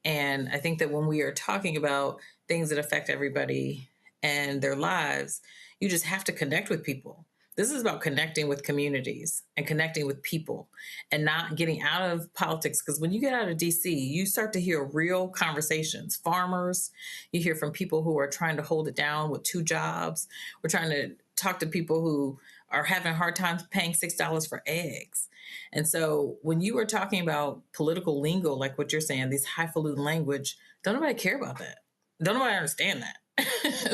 And I think that when we are talking about things that affect everybody and their lives, you just have to connect with people. This is about connecting with communities and connecting with people and not getting out of politics. Because when you get out of DC, you start to hear real conversations. Farmers, you hear from people who are trying to hold it down with 2 jobs. We're trying to talk to people who are having a hard time paying $6 for eggs. And so when you are talking about political lingo, like what you're saying, these highfalutin language, don't nobody care about that. Don't nobody understand that.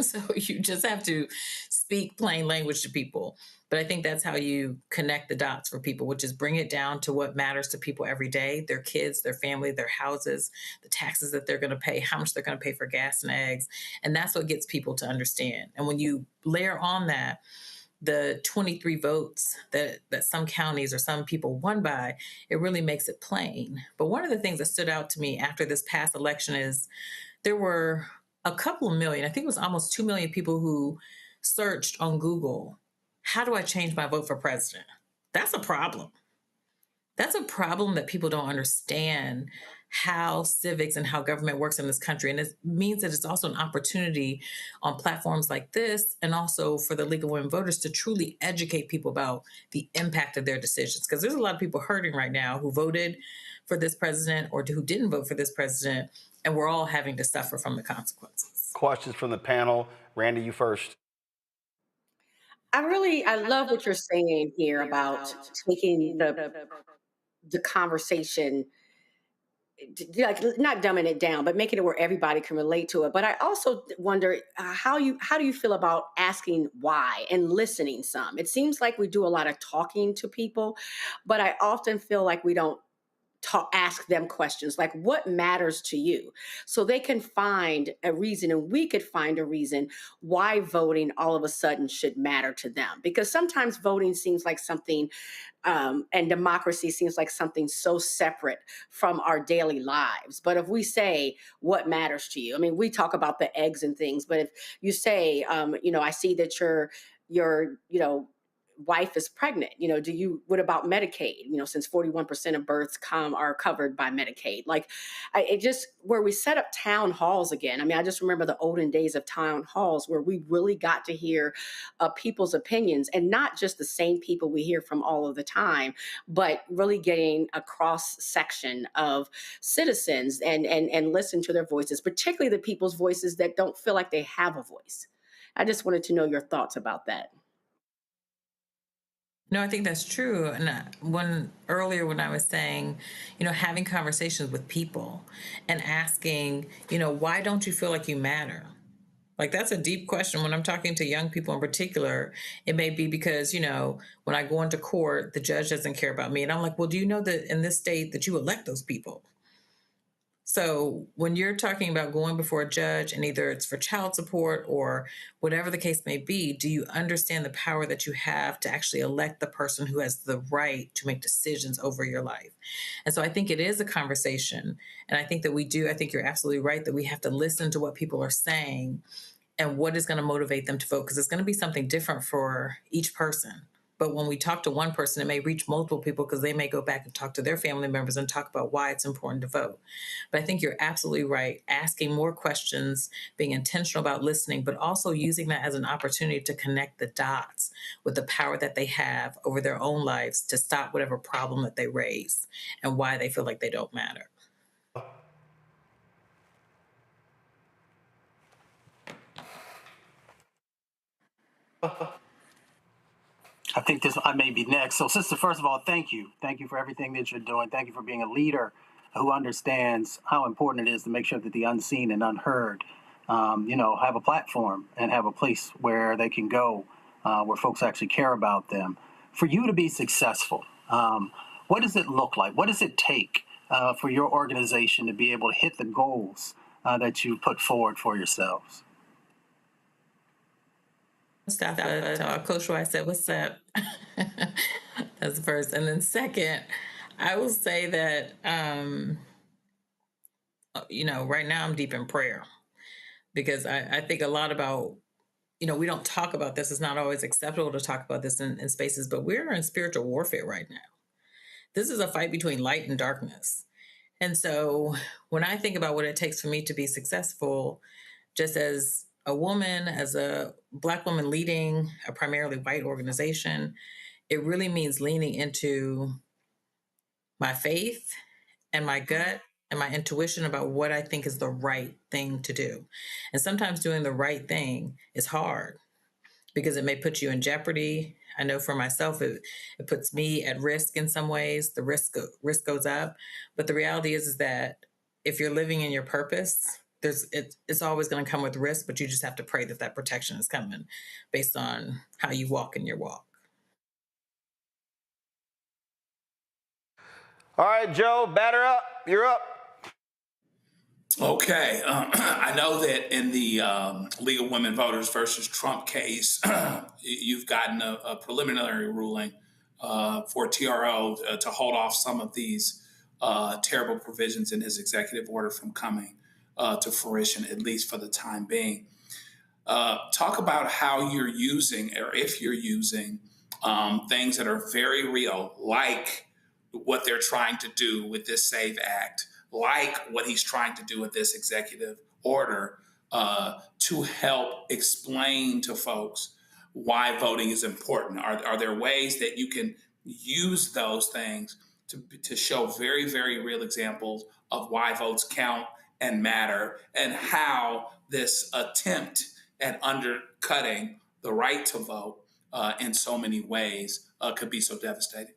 So you just have to speak plain language to people. But I think that's how you connect the dots for people, which is bring it down to what matters to people every day: their kids, their family, their houses, the taxes that they're going to pay, how much they're going to pay for gas and eggs. And that's what gets people to understand. And when you layer on that the 23 votes that some counties or some people won by, it really makes it plain. But one of the things that stood out to me after this past election is there were a couple of million, I think it was almost 2 million people who searched on Google, how do I change my vote for president? That's a problem. That's a problem that people don't understand how civics and how government works in this country. And it means that it's also an opportunity on platforms like this, and also for the League of Women Voters, to truly educate people about the impact of their decisions. Because there's a lot of people hurting right now who voted for this president or who didn't vote for this president, and we're all having to suffer from the consequences. Questions from the panel. Randy, you first. I love what you're saying here about taking the conversation, like not dumbing it down, but making it where everybody can relate to it. But I also wonder how do you feel about asking why and listening some? It seems like we do a lot of talking to people, but I often feel like we don't ask them questions like what matters to you, so they can find a reason, and we could find a reason why voting all of a sudden should matter to them. Because sometimes voting seems like something, and democracy seems like something so separate from our daily lives. But if we say what matters to you, I mean, we talk about the eggs and things, but if you say, I see that your wife is pregnant, what about Medicaid, since 41% of births are covered by Medicaid. Like, it just, where we set up town halls again. I mean, I just remember the olden days of town halls where we really got to hear people's opinions, and not just the same people we hear from all of the time, but really getting a cross section of citizens and listen to their voices, particularly the people's voices that don't feel like they have a voice. I just wanted to know your thoughts about that. No, I think that's true. And when I was saying, having conversations with people and asking, why don't you feel like you matter? Like, that's a deep question. When I'm talking to young people in particular, it may be because, when I go into court, the judge doesn't care about me. And I'm like, well, do you know that in this state that you elect those people? So when you're talking about going before a judge, and either it's for child support or whatever the case may be, do you understand the power that you have to actually elect the person who has the right to make decisions over your life? And so I think it is a conversation. And I think that I think you're absolutely right that we have to listen to what people are saying and what is going to motivate them to vote, because it's going to be something different for each person. But when we talk to one person, it may reach multiple people, because they may go back and talk to their family members and talk about why it's important to vote. But I think you're absolutely right. Asking more questions, being intentional about listening, but also using that as an opportunity to connect the dots with the power that they have over their own lives to stop whatever problem that they raise and why they feel like they don't matter. I think I may be next. So, sister, first of all, thank you. Thank you for everything that you're doing. Thank you for being a leader who understands how important it is to make sure that the unseen and unheard, have a platform and have a place where they can go, where folks actually care about them. For you to be successful, what does it look like? What does it take for your organization to be able to hit the goals that you put forward for yourselves? Stop that. Coach Roy said, "What's up?" That's the first. And then second, I will say that, right now I'm deep in prayer, because I think a lot about, we don't talk about this. It's not always acceptable to talk about this in spaces, but we're in spiritual warfare right now. This is a fight between light and darkness. And so when I think about what it takes for me to be successful, just as a woman, as a Black woman leading a primarily white organization, it really means leaning into my faith and my gut and my intuition about what I think is the right thing to do. And sometimes doing the right thing is hard, because it may put you in jeopardy. I know for myself, it puts me at risk in some ways. The risk goes up. But the reality is that if you're living in your purpose, it's always going to come with risk, but you just have to pray that protection is coming based on how you walk in your walk. All right, Joe, batter up. You're up. Okay. I know that in the League of Women Voters versus Trump case, you've gotten a preliminary ruling for TRO to hold off some of these terrible provisions in his executive order from coming to fruition, at least for the time being. Talk about how you're using, or if you're using, things that are very real, like what they're trying to do with this SAVE Act, like what he's trying to do with this executive order to help explain to folks why voting is important. Are there ways that you can use those things to show very, very real examples of why votes count and matter, and how this attempt at undercutting the right to vote in so many ways could be so devastating?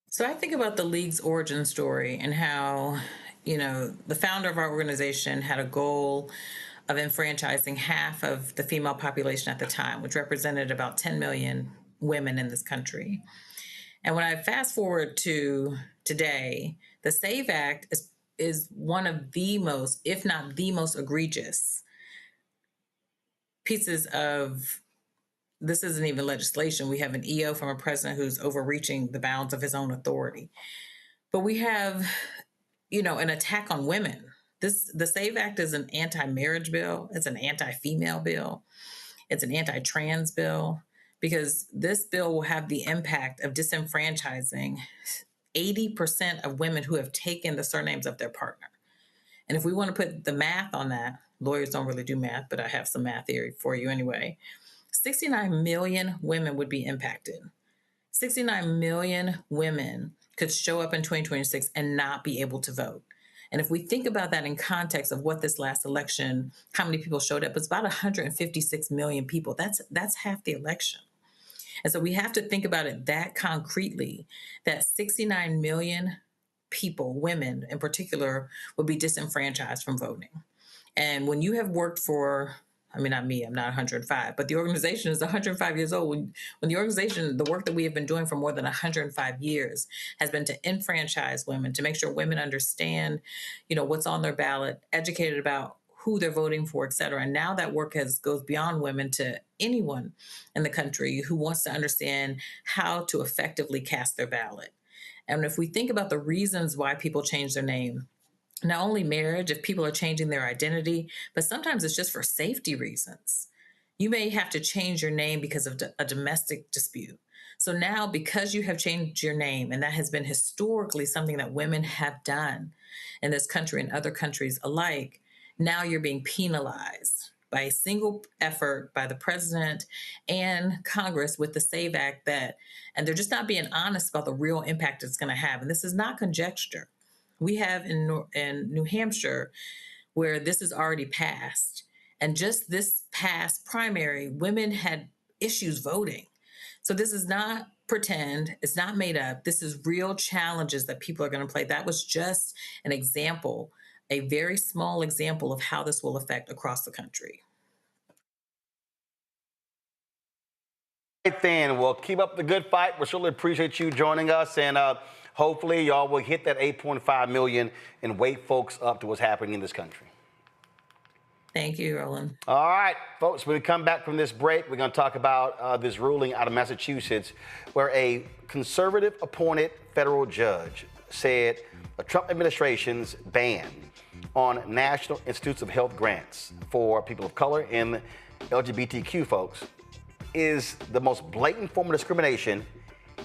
So I think about the League's origin story and how, the founder of our organization had a goal of enfranchising half of the female population at the time, which represented about 10 million women in this country. And when I fast forward to today, the SAVE Act is one of the most, if not the most egregious pieces of, this isn't even legislation. We have an EO from a president who's overreaching the bounds of his own authority. But we have, an attack on women. The SAVE Act is an anti-marriage bill. It's an anti-female bill. It's an anti-trans bill, because this bill will have the impact of disenfranchising 80% of women who have taken the surnames of their partner. And if we want to put the math on that, lawyers don't really do math, but I have some math theory for you anyway. 69 million women would be impacted. 69 million women could show up in 2026 and not be able to vote. And if we think about that in context of what this last election, how many people showed up, it's about 156 million people. That's half the election. And so we have to think about it that concretely, that 69 million people, women in particular, would be disenfranchised from voting. And when you have worked for, not me, I'm not 105, but the organization is 105 years old. When the organization, the work that we have been doing for more than 105 years has been to enfranchise women, to make sure women understand, what's on their ballot, educated about who they're voting for, et cetera. And now that work goes beyond women to anyone in the country who wants to understand how to effectively cast their ballot. And if we think about the reasons why people change their name, not only marriage, if people are changing their identity, but sometimes it's just for safety reasons. You may have to change your name because of a domestic dispute. So now, because you have changed your name, and that has been historically something that women have done in this country and other countries alike, now you're being penalized by a single effort by the president and Congress with the SAVE Act and they're just not being honest about the real impact it's going to have. And this is not conjecture. We have in New Hampshire, where this is already passed, and just this past primary, women had issues voting. So this is not pretend, it's not made up. This is real challenges that people are going to play. That was just an example, a very small example of how this will affect across the country. Right then, well, keep up the good fight. We certainly appreciate you joining us, and hopefully y'all will hit that 8.5 million and wake folks up to what's happening in this country. Thank you, Roland. All right, folks, when we come back from this break, we're going to talk about this ruling out of Massachusetts where a conservative-appointed federal judge said the Trump administration's ban on National Institutes of Health grants for people of color and LGBTQ folks is the most blatant form of discrimination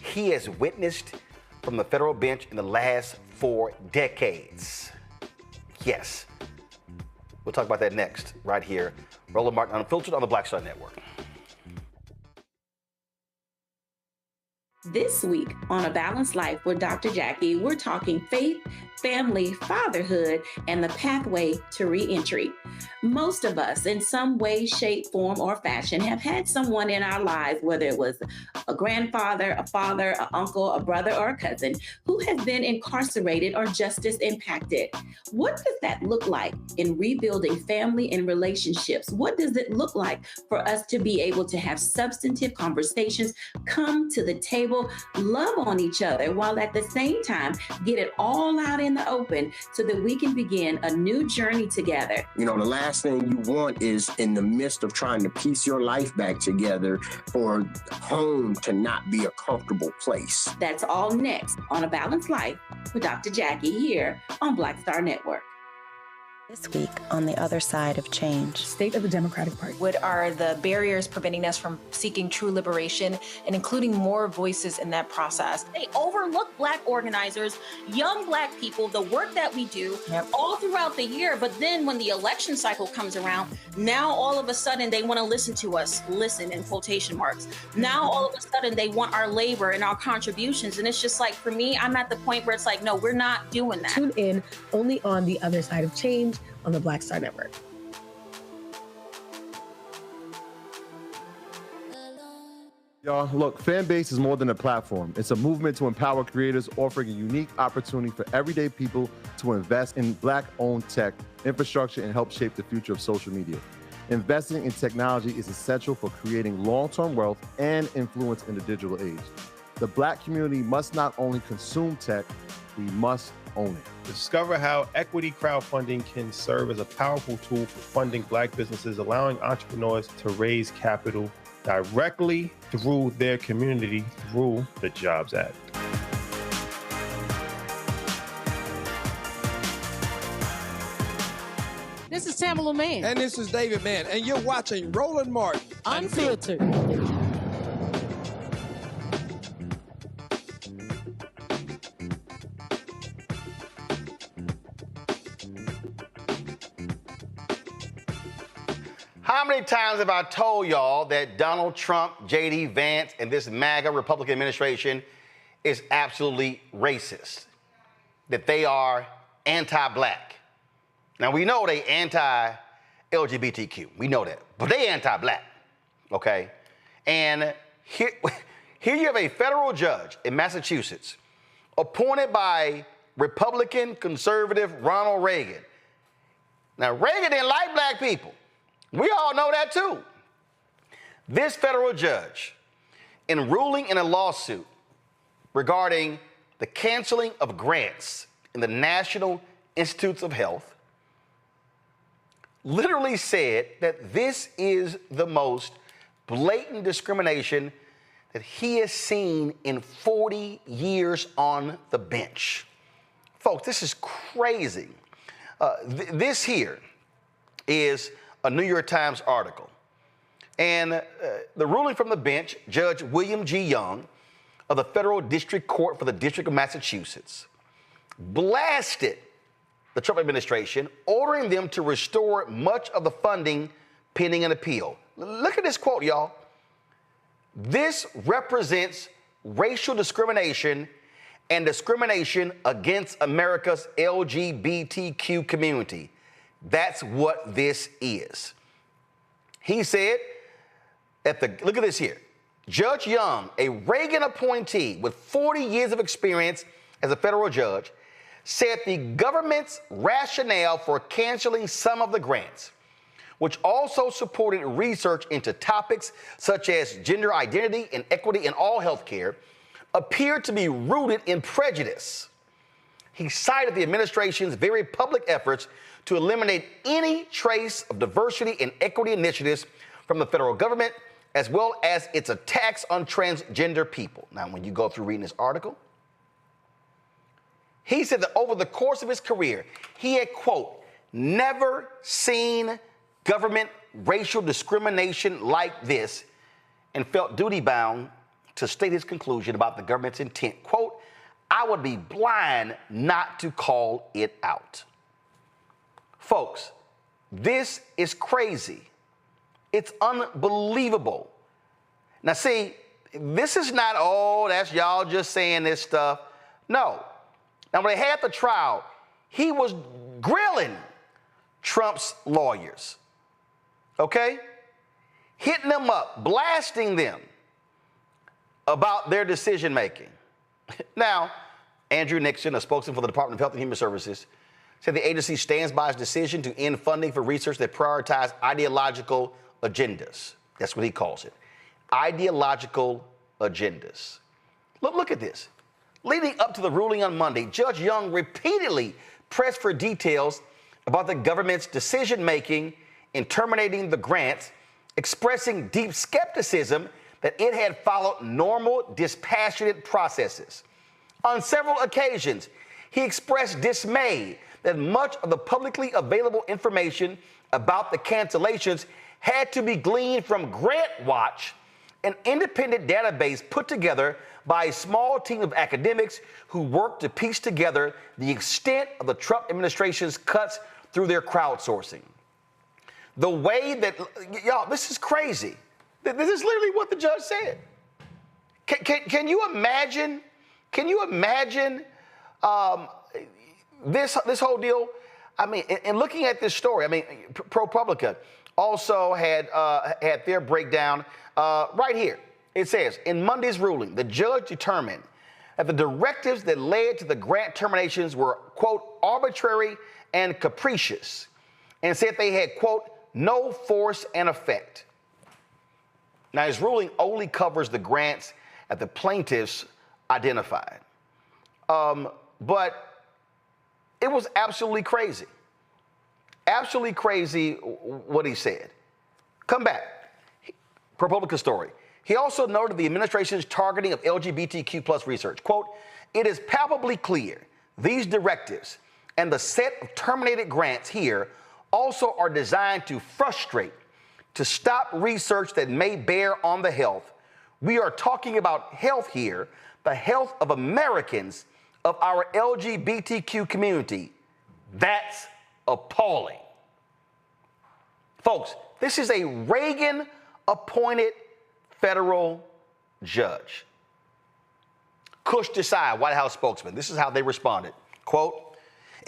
he has witnessed from the federal bench in the last 4 decades. Yes. We'll talk about that next, right here. Roland Martin Unfiltered on the Black Star Network. This week on A Balanced Life with Dr. Jackie, we're talking faith, family, fatherhood, and the pathway to reentry. Most of us, in some way, shape, form, or fashion, have had someone in our lives, whether it was a grandfather, a father, an uncle, a brother, or a cousin, who has been incarcerated or justice impacted. What does that look like in rebuilding family and relationships? What does it look like for us to be able to have substantive conversations, come to the table, love on each other, while at the same time get it all out in the open so that we can begin a new journey together? The last thing you want is, in the midst of trying to piece your life back together, for home to not be a comfortable place. That's all next on A Balanced Life with Dr. Jackie here on Black Star Network. This week on The Other Side of Change. State of the Democratic Party. What are the barriers preventing us from seeking true liberation and including more voices in that process? They overlook Black organizers, young Black people, the work that we do all throughout the year. But then when the election cycle comes around, now all of a sudden they want to listen to us, listen in quotation marks. Now all of a sudden they want our labor and our contributions. And it's just like, for me, I'm at the point where it's like, no, we're not doing that. Tune in only on The Other Side of Change on the Black Star Network. Y'all, look, Fanbase is more than a platform. It's a movement to empower creators, offering a unique opportunity for everyday people to invest in Black-owned tech, infrastructure, and help shape the future of social media. Investing in technology is essential for creating long-term wealth and influence in the digital age. The Black community must not only consume tech, we must own it. Discover how equity crowdfunding can serve as a powerful tool for funding Black businesses, allowing entrepreneurs to raise capital directly through their community through the Jobs Act. This is Tamala Mann. And this is David Mann. And you're watching Roland Martin Unfiltered. How many times have I told y'all that Donald Trump, J.D. Vance, and this MAGA Republican administration is absolutely racist? That they are anti-Black. Now, we know they anti-LGBTQ. We know that. But they anti-Black, okay? And here you have a federal judge in Massachusetts appointed by Republican conservative Ronald Reagan. Now, Reagan didn't like Black people. We all know that too. This federal judge, in ruling in a lawsuit regarding the canceling of grants in the National Institutes of Health, literally said that this is the most blatant discrimination that he has seen in 40 years on the bench. Folks, this is crazy. This here is a New York Times article. And the ruling from the bench, Judge William G. Young of the Federal District Court for the District of Massachusetts, blasted the Trump administration, ordering them to restore much of the funding pending an appeal. Look at this quote, y'all. This represents racial discrimination and discrimination against America's LGBTQ community. That's what this is. He said, look at this here. Judge Young, a Reagan appointee with 40 years of experience as a federal judge, said the government's rationale for canceling some of the grants, which also supported research into topics such as gender identity and equity in all healthcare, appeared to be rooted in prejudice. He cited the administration's very public efforts to eliminate any trace of diversity and equity initiatives from the federal government, as well as its attacks on transgender people. Now, when you go through reading this article, he said that over the course of his career, he had, quote, never seen government racial discrimination like this, and felt duty-bound to state his conclusion about the government's intent. Quote, I would be blind not to call it out. Folks, this is crazy. It's unbelievable. Now, see, this is not, oh, that's y'all just saying this stuff. No. Now, when they had the trial, he was grilling Trump's lawyers, okay? Hitting them up, blasting them about their decision-making. Now, Andrew Nixon, a spokesman for the Department of Health and Human Services, said the agency stands by its decision to end funding for research that prioritizes ideological agendas. That's what he calls it. Ideological agendas. Look at this. Leading up to the ruling on Monday, Judge Young repeatedly pressed for details about the government's decision-making in terminating the grants, expressing deep skepticism that it had followed normal, dispassionate processes. On several occasions, he expressed dismay that much of the publicly available information about the cancellations had to be gleaned from GrantWatch, an independent database put together by a small team of academics who worked to piece together the extent of the Trump administration's cuts through their crowdsourcing. The way that, y'all, this is crazy. This is literally what the judge said. Can you imagine? Can you imagine this whole deal? I mean, in looking at this story, I mean, ProPublica also had their breakdown right here. It says, in Monday's ruling, the judge determined that the directives that led to the grant terminations were, quote, arbitrary and capricious, and said they had, quote, no force and effect. Now, his ruling only covers the grants that the plaintiffs identified. But it was absolutely crazy. Absolutely crazy what he said. Come back. ProPublica story. He also noted the administration's targeting of LGBTQ plus research. Quote, it is palpably clear these directives and the set of terminated grants here also are designed to frustrate, to stop research that may bear on the health. We are talking about health here, the health of Americans, of our LGBTQ community. That's appalling. Folks, this is a Reagan-appointed federal judge. Kush Desai, White House spokesman, this is how they responded. Quote,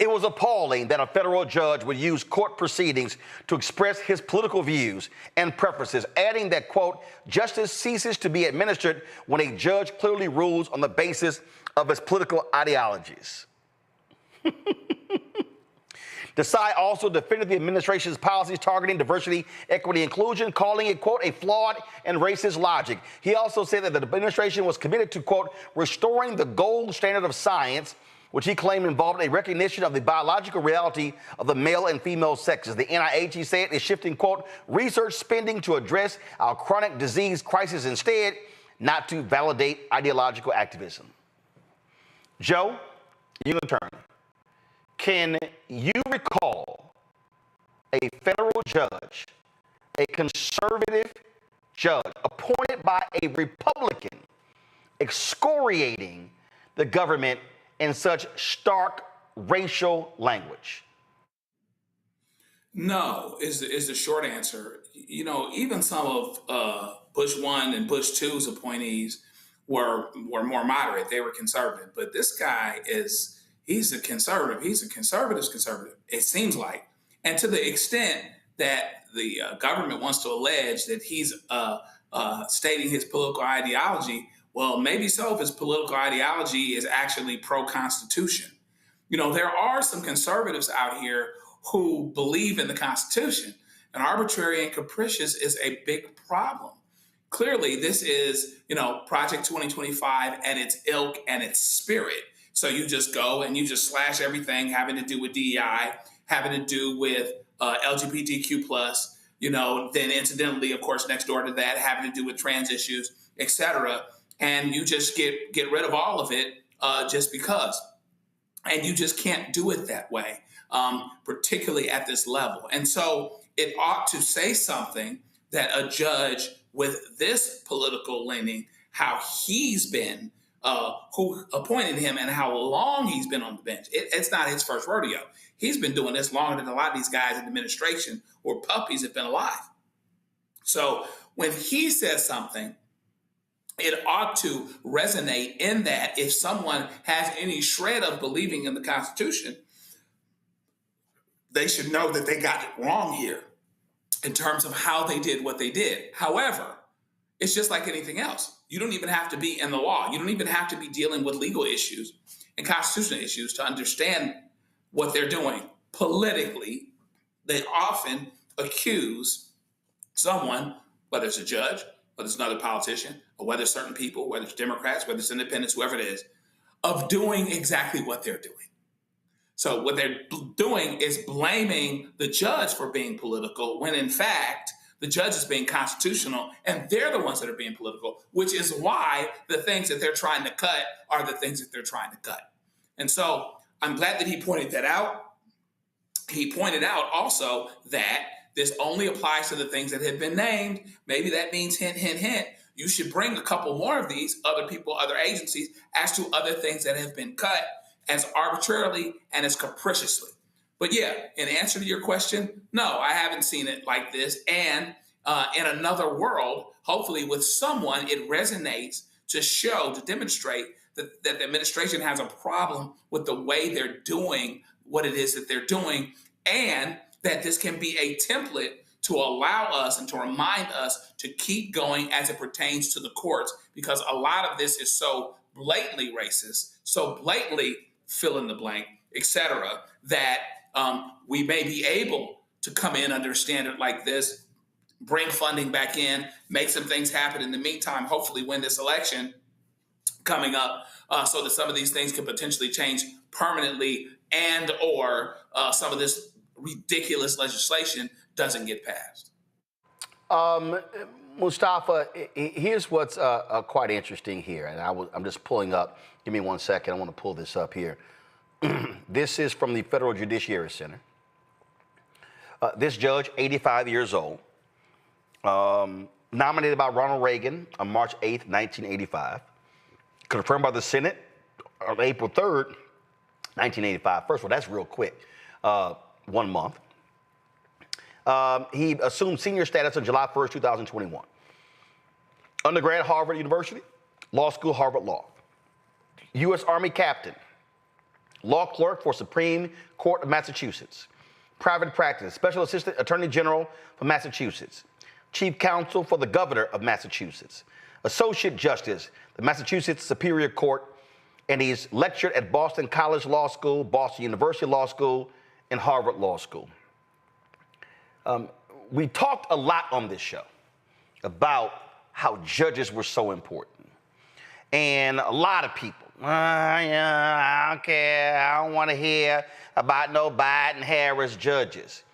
it was appalling that a federal judge would use court proceedings to express his political views and preferences, adding that, quote, justice ceases to be administered when a judge clearly rules on the basis of his political ideologies. Desai also defended the administration's policies targeting diversity, equity, inclusion, calling it, quote, a flawed and racist logic. He also said that the administration was committed to, quote, restoring the gold standard of science, which he claimed involved a recognition of the biological reality of the male and female sexes. The NIH, he said, is shifting, quote, research spending to address our chronic disease crisis instead, not to validate ideological activism. Joe, you in turn. Can you recall a federal judge, a conservative judge appointed by a Republican, excoriating the government in such stark racial language? No, is the short answer. You know, even some of Bush 1 and Bush 2's appointees were more moderate. They were conservative. But this guy he's a conservative. He's a conservative's conservative, it seems like. And to the extent that the government wants to allege that he's stating his political ideology, well, maybe so if his political ideology is actually pro-Constitution. You know, there are some conservatives out here who believe in the Constitution, and arbitrary and capricious is a big problem. Clearly, this is, you know, Project 2025 and its ilk and its spirit. So you just go and you just slash everything having to do with DEI, having to do with LGBTQ plus, you know, then incidentally, of course, next door to that, having to do with trans issues, et cetera. And you just get rid of all of it just because. And you just can't do it that way, particularly at this level. And so it ought to say something that a judge with this political leaning, how he's been, who appointed him and how long he's been on the bench. It's not his first rodeo. He's been doing this longer than a lot of these guys in the administration or puppies have been alive. So when he says something, it ought to resonate in that if someone has any shred of believing in the Constitution, they should know that they got it wrong here in terms of how they did what they did. However, it's just like anything else. You don't even have to be in the law. You don't even have to be dealing with legal issues and constitutional issues to understand what they're doing. Politically, they often accuse someone, whether it's a judge, whether it's another politician, or whether it's certain people, whether it's Democrats, whether it's independents, whoever it is, of doing exactly what they're doing. So what they're doing is blaming the judge for being political, when in fact, the judge is being constitutional, and they're the ones that are being political, which is why the things that they're trying to cut are the things that they're trying to cut. And so I'm glad that he pointed that out. he pointed out also that this only applies to the things that have been named. Maybe that means hint, hint, hint. You should bring a couple more of these other people, other agencies, as to other things that have been cut as arbitrarily and as capriciously. But yeah, in answer to your question, no, I haven't seen it like this. And in another world, hopefully with someone, it resonates to demonstrate that the administration has a problem with the way they're doing what it is that they're doing, and that this can be a template to allow us and to remind us to keep going as it pertains to the courts, because a lot of this is so blatantly racist, so blatantly fill in the blank, etc., that we may be able to come in under a standard like this, bring funding back in, make some things happen in the meantime, hopefully win this election coming up, so that some of these things could potentially change permanently, and or some of this ridiculous legislation doesn't get passed. Mustafa, here's what's quite interesting here, and I'm just pulling up. Give me 1 second. I want to pull this up here. This is from the Federal Judiciary Center. This judge, 85 years old, nominated by Ronald Reagan on March 8th, 1985, confirmed by the Senate on April 3rd, 1985. First of all, that's real quick, 1 month. He assumed senior status on July 1st, 2021. Undergrad, Harvard University. Law school, Harvard Law. U.S. Army captain. Law clerk for Supreme Court of Massachusetts. Private practice, Special Assistant Attorney General for Massachusetts. Chief Counsel for the Governor of Massachusetts. Associate Justice, the Massachusetts Superior Court. And he's lectured at Boston College Law School, Boston University Law School, and Harvard Law School. We talked a lot on this show about how judges were so important. And a lot of people, I don't care, I don't want to hear about no Biden-Harris judges.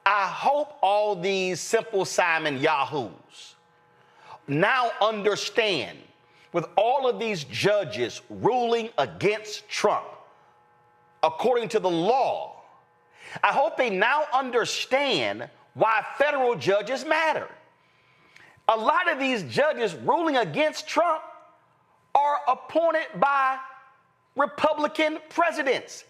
I hope all these Simple Simon yahoos now understand, with all of these judges ruling against Trump, according to the law, I hope they now understand why federal judges matter. A lot of these judges ruling against Trump are appointed by Republican presidents,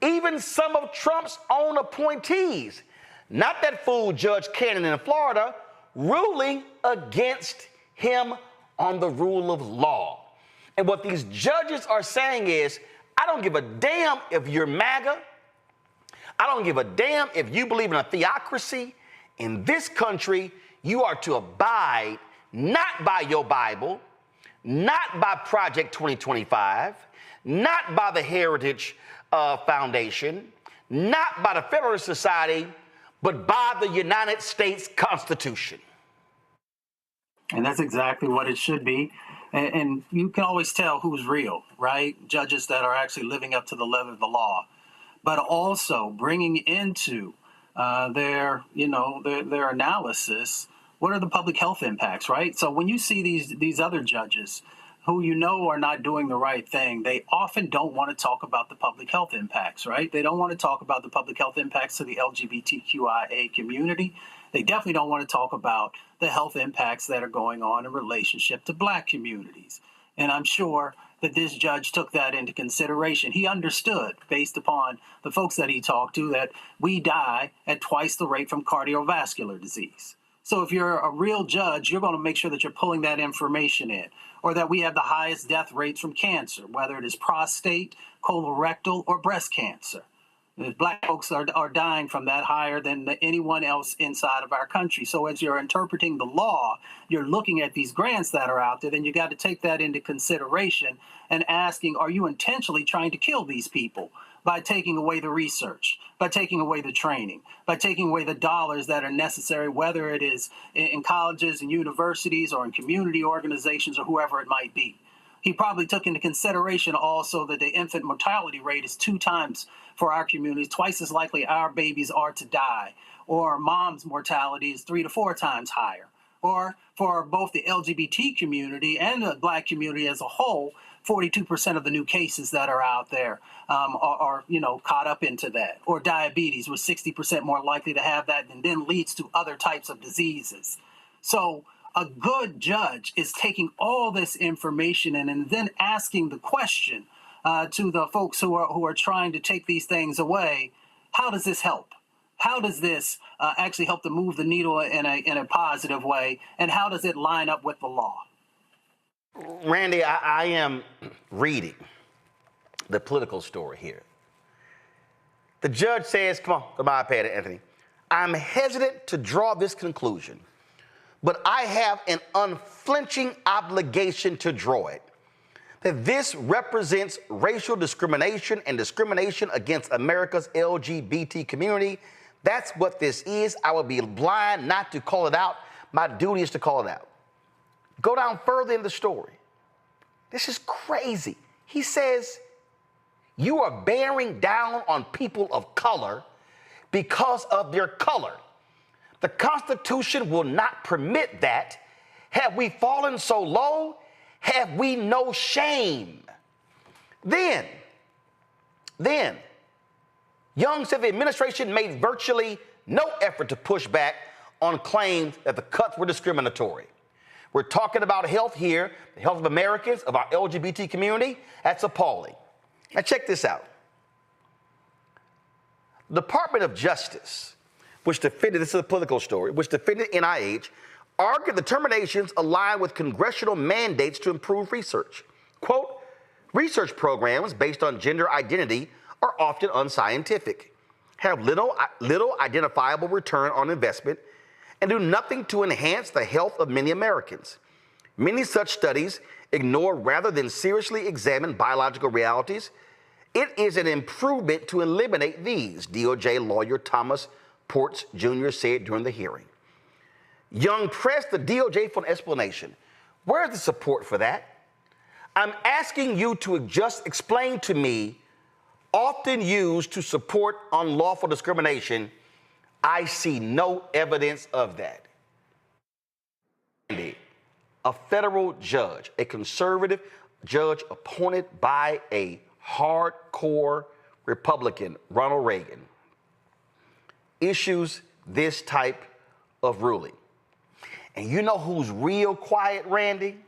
even some of Trump's own appointees. Not that fool Judge Cannon in Florida, ruling against him on the rule of law. And what these judges are saying is, I don't give a damn if you're MAGA. I don't give a damn if you believe in a theocracy. In this country, you are to abide not by your Bible, not by Project 2025, not by the Heritage Foundation, not by the Federalist Society, but by the United States Constitution. And that's exactly what it should be. And you can always tell who's real, right? Judges that are actually living up to the letter of the law, but also bringing into their analysis, what are the public health impacts, right? So when you see these other judges who you know are not doing the right thing, they often don't want to talk about the public health impacts, right? They don't want to talk about the public health impacts to the LGBTQIA community. They definitely don't want to talk about the health impacts that are going on in relationship to Black communities. And I'm sure that this judge took that into consideration. He understood, based upon the folks that he talked to, that we die at twice the rate from cardiovascular disease. So if you're a real judge, you're going to make sure that you're pulling that information in, or that we have the highest death rates from cancer, whether it is prostate, colorectal, or breast cancer. Black folks are dying from that higher than anyone else inside of our country. So as you're interpreting the law, you're looking at these grants that are out there, then you got to take that into consideration and asking, are you intentionally trying to kill these people by taking away the research, by taking away the training, by taking away the dollars that are necessary, whether it is in colleges and universities or in community organizations or whoever it might be. He probably took into consideration also that the infant mortality rate is 2 times for our communities, twice as likely our babies are to die, or mom's mortality is 3 to 4 times higher, or for both the LGBT community and the Black community as a whole, 42% of the new cases that are out there are caught up into that. Or diabetes, we're 60% more likely to have that, and then leads to other types of diseases. So a good judge is taking all this information and then asking the question to the folks who are trying to take these things away: how does this help? How does this actually help to move the needle in a positive way? And how does it line up with the law? Randy, I am reading the political story here. The judge says, come on, to my iPad, Anthony. I'm hesitant to draw this conclusion, but I have an unflinching obligation to draw it. That this represents racial discrimination and discrimination against America's LGBT community. That's what this is. I would be blind not to call it out. My duty is to call it out. Go down further in the story. This is crazy. He says, you are bearing down on people of color because of their color. The Constitution will not permit that. Have we fallen so low? Have we no shame? Then, Young said the administration made virtually no effort to push back on claims that the cuts were discriminatory. We're talking about health here, the health of Americans, of our LGBT community. That's appalling. Now check this out. The Department of Justice, which defended, this is a political story, which defended NIH, argued the terminations align with congressional mandates to improve research. Quote, research programs based on gender identity are often unscientific, have little identifiable return on investment, and do nothing to enhance the health of many Americans. Many such studies ignore rather than seriously examine biological realities. It is an improvement to eliminate these, DOJ lawyer Thomas Ports Jr. said during the hearing. Young pressed the DOJ for an explanation. Where's the support for that? I'm asking you to just explain to me, often used to support unlawful discrimination. I see no evidence of that. A federal judge, a conservative judge appointed by a hardcore Republican, Ronald Reagan, issues this type of ruling. And you know who's real quiet, Randy?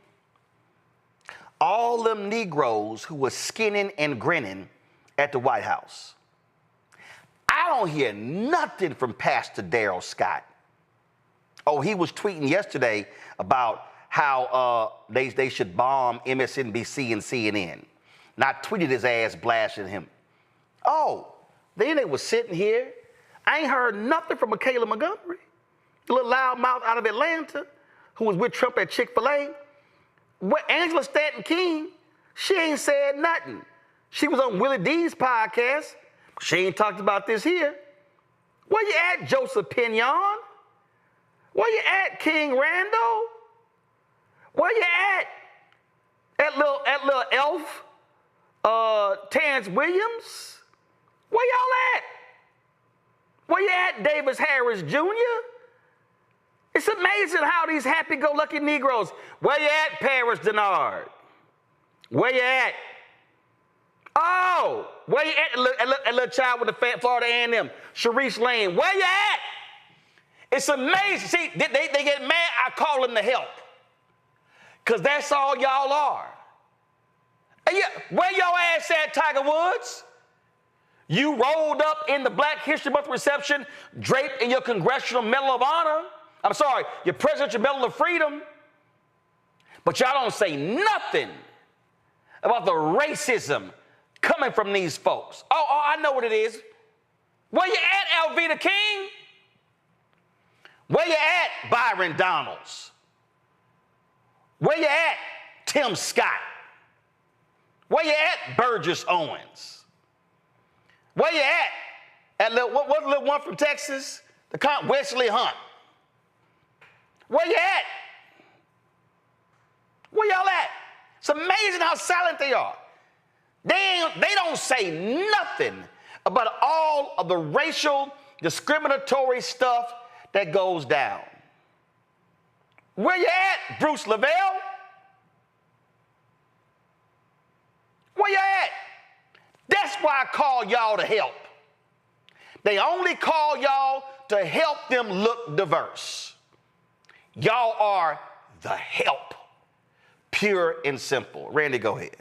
All them Negroes who were skinning and grinning at the White House. I don't hear nothing from Pastor Darrell Scott. Oh, he was tweeting yesterday about how they should bomb MSNBC and CNN. And I tweeted his ass blasting him. Oh, then they were sitting here. I ain't heard nothing from Michaela Montgomery, the little loudmouth out of Atlanta who was with Trump at Chick-fil-A. What, Angela Stanton King, she ain't said nothing. She was on Willie D's podcast. She ain't talked about this here. Where you at, Joseph Pinion? Where you at, King Randall? Where you at? That little elf, Terrence Williams? Where y'all at? Where you at, Davis Harris Jr.? It's amazing how these happy-go-lucky Negroes. Where you at, Paris Denard? Where you at? Oh, where you at, that little child with the Florida A&M, Sharice Lane? Where you at? It's amazing. See, they get mad. I call them to help, because that's all y'all are. And yeah, where your ass at, Tiger Woods? You rolled up in the Black History Month reception, draped in your Congressional Medal of Honor. I'm sorry, your Presidential Medal of Freedom. But y'all don't say nothing about the racism coming from these folks. Oh, I know what it is. Where you at, Elvita King? Where you at, Byron Donalds? Where you at, Tim Scott? Where you at, Burgess Owens? Where you at what's the little one from Texas? Wesley Hunt. Where you at? Where y'all at? It's amazing how silent they are. They don't say nothing about all of the racial discriminatory stuff that goes down. Where you at, Bruce Lavelle? Where you at? That's why I call y'all to help. They only call y'all to help them look diverse. Y'all are the help. Pure and simple. Randy, go ahead.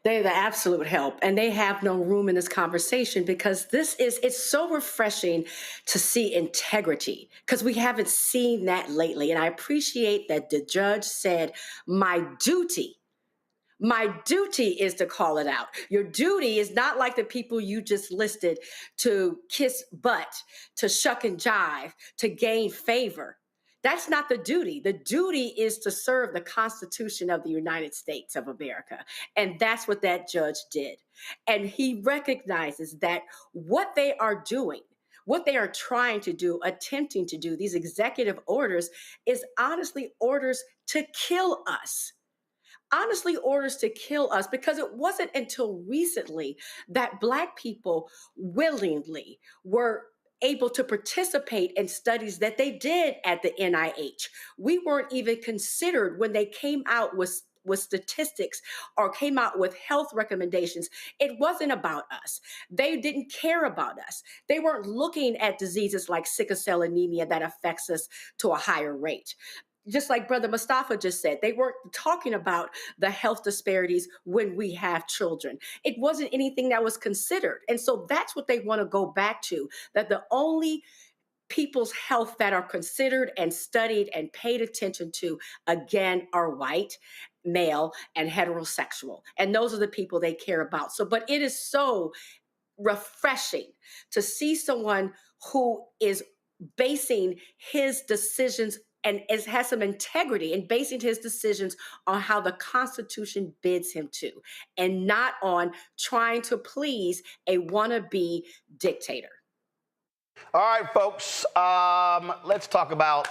They're the absolute help, and they have no room in this conversation because it's so refreshing to see integrity because we haven't seen that lately. And I appreciate that the judge said, my duty is to call it out. Your duty is not like the people you just listed to kiss butt, to shuck and jive, to gain favor. That's not the duty. The duty is to serve the Constitution of the United States of America. And that's what that judge did. And he recognizes that what they are doing, what they are trying to do, attempting to do, these executive orders, is honestly orders to kill us. Honestly, orders to kill us, because it wasn't until recently that Black people willingly were able to participate in studies that they did at the NIH. We weren't even considered when they came out with statistics or came out with health recommendations. It wasn't about us. They didn't care about us. They weren't looking at diseases like sickle cell anemia that affects us to a higher rate. Just like Brother Mustafa just said, they weren't talking about the health disparities when we have children. It wasn't anything that was considered. And so that's what they want to go back to, that the only people's health that are considered and studied and paid attention to, again, are white, male, and heterosexual. And those are the people they care about. So, but it is so refreshing to see someone who is basing his decisions and has some integrity in basing his decisions on how the Constitution bids him to, and not on trying to please a wannabe dictator. All right, folks, let's talk about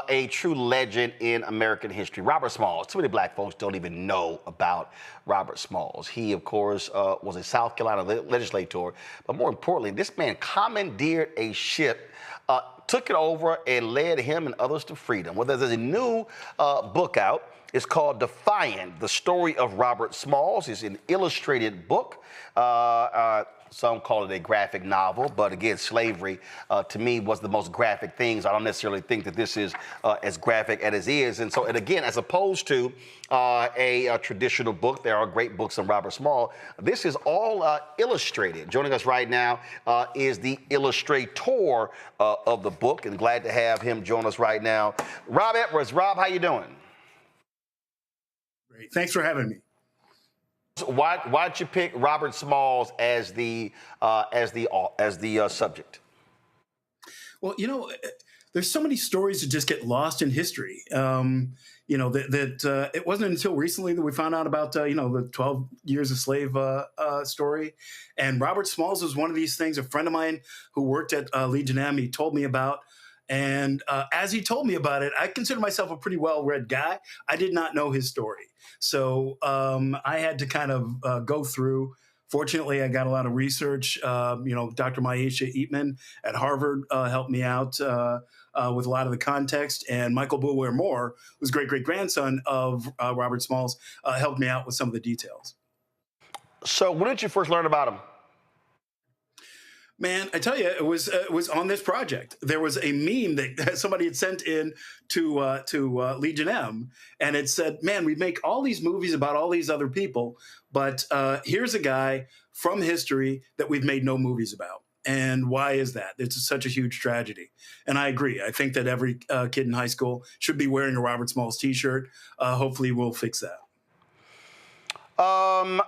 a true legend in American history, Robert Smalls. Too many Black folks don't even know about Robert Smalls. He, of course, was a South Carolina legislator, but more importantly, this man commandeered a ship, took it over, and led him and others to freedom. Well, there's a new book out. It's called Defiant, The Story of Robert Smalls. It's an illustrated book. Some call it a graphic novel, but again, slavery to me was the most graphic things. I don't necessarily think that this is as graphic as it is. And so, and again, as opposed to a traditional book, there are great books on Robert Smalls. This is all illustrated. Joining us right now is the illustrator of the book, and glad to have him join us right now. Rob Edwards. Rob, how you doing? Great. Thanks for having me. Why'd you pick Robert Smalls as the subject? Well, you know, there's so many stories that just get lost in history. You know, that it wasn't until recently that we found out about you know, the 12 years a slave story. And Robert Smalls was one of these things. A friend of mine who worked at Legion M, he told me about. And as he told me about it, I consider myself a pretty well-read guy. I did not know his story. So I had to kind of go through. Fortunately, I got a lot of research. You know, Dr. Maisha Eatman at Harvard helped me out with a lot of the context. And Michael Boulware Moore, who's great-great-grandson of Robert Smalls, helped me out with some of the details. So when did you first learn about him? Man, I tell you, it was on this project. There was a meme that somebody had sent in to Legion M, and it said, "Man, we make all these movies about all these other people, but here's a guy from history that we've made no movies about. And why is that? It's such a huge tragedy." And I agree. I think that every kid in high school should be wearing a Robert Smalls T-shirt. Hopefully, we'll fix that.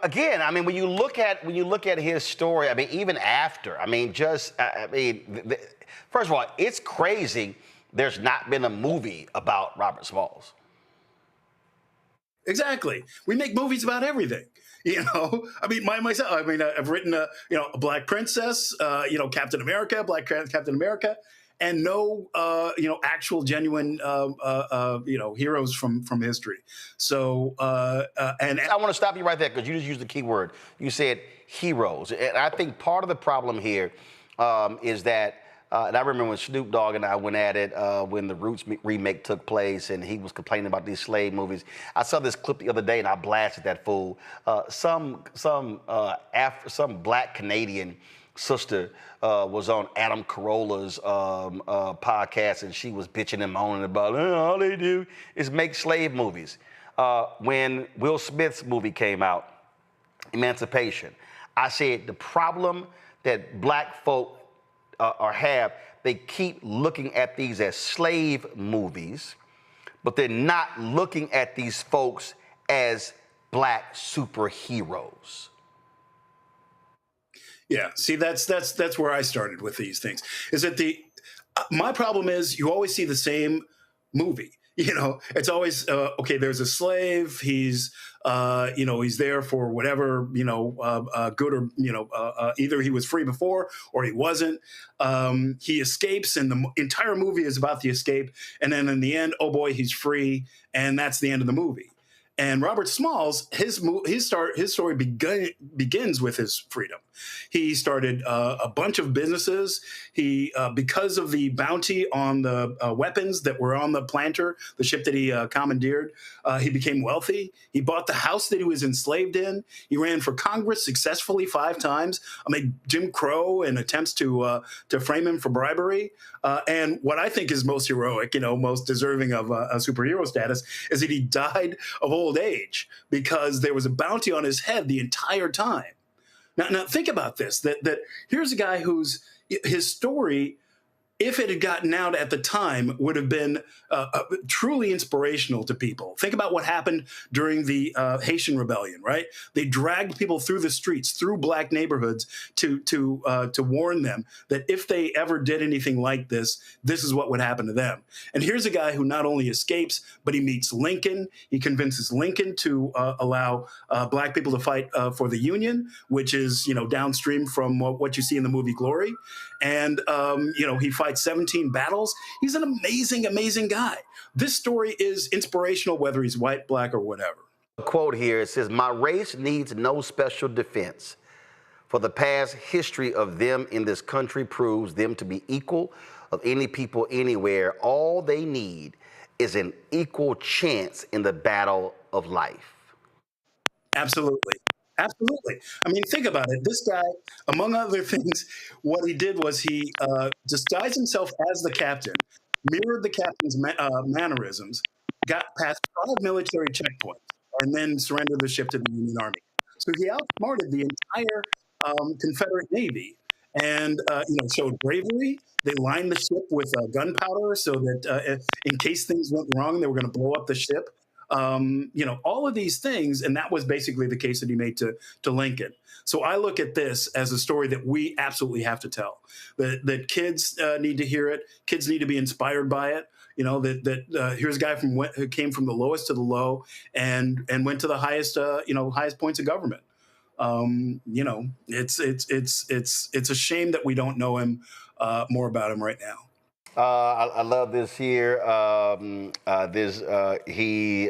Again, I mean, when you look at his story, I mean, even after, I mean, just, I mean, first of all, it's crazy there's not been a movie about Robert Smalls. Exactly. We make movies about everything. You know, I mean, myself, I mean, I've written, you know, a Black Princess, you know, Captain America, Black Captain America, and no, you know, actual genuine, you know, heroes from history. So, and I want to stop you right there because you just used the key word. You said heroes. And I think part of the problem here is that And I remember when Snoop Dogg and I went at it when the Roots remake took place, and he was complaining about these slave movies. I saw this clip the other day, and I blasted that fool. Some black Canadian sister was on Adam Carolla's podcast, and she was bitching and moaning about all they do is make slave movies. When Will Smith's movie came out, Emancipation, I said the problem that black folk they keep looking at these as slave movies, but they're not looking at these folks as black superheroes. Yeah, see, that's where I started with these things. Is that my problem is you always see the same movie. You know, it's always okay. There's a slave. He's he's there for whatever good or either he was free before or he wasn't. He escapes, and the entire movie is about the escape. And then in the end, oh boy, he's free, and that's the end of the movie. And Robert Smalls, his story begins with his freedom. He started a bunch of businesses. He, because of the bounty on the weapons that were on the Planter, the ship that he commandeered, he became wealthy. He bought the house that he was enslaved in. He ran for Congress successfully 5 times amid Jim Crow and attempts to frame him for bribery. And what I think is most heroic, most deserving of a superhero status, is that he died of old age because there was a bounty on his head the entire time. Now think about this, that here's a guy his story, if it had gotten out at the time, would have been truly inspirational to people. Think about what happened during the Haitian Rebellion, right? They dragged people through the streets, through black neighborhoods to warn them that if they ever did anything like this, this is what would happen to them. And here's a guy who not only escapes, but he meets Lincoln. He convinces Lincoln to allow black people to fight for the Union, which is, downstream from what you see in the movie Glory. And, he fights 17 battles. He's an amazing, amazing guy. This story is inspirational, whether he's white, black, or whatever. A quote here, it says, "My race needs no special defense, for the past history of them in this country proves them to be equal of any people anywhere. All they need is an equal chance in the battle of life." Absolutely. Absolutely. I mean, think about it. This guy, among other things, what he did was he disguised himself as the captain, mirrored the captain's mannerisms, got past 5 military checkpoints, and then surrendered the ship to the Union Army. So he outsmarted the entire Confederate Navy and showed bravery. They lined the ship with gunpowder so that in case things went wrong, they were going to blow up the ship. All of these things, and that was basically the case that he made to Lincoln. So I look at this as a story that we absolutely have to tell. That kids need to hear it. Kids need to be inspired by it. Here's a guy who came from the lowest to the low and went to the highest highest points of government. It's a shame that we don't know him more about him right now. I love this here. He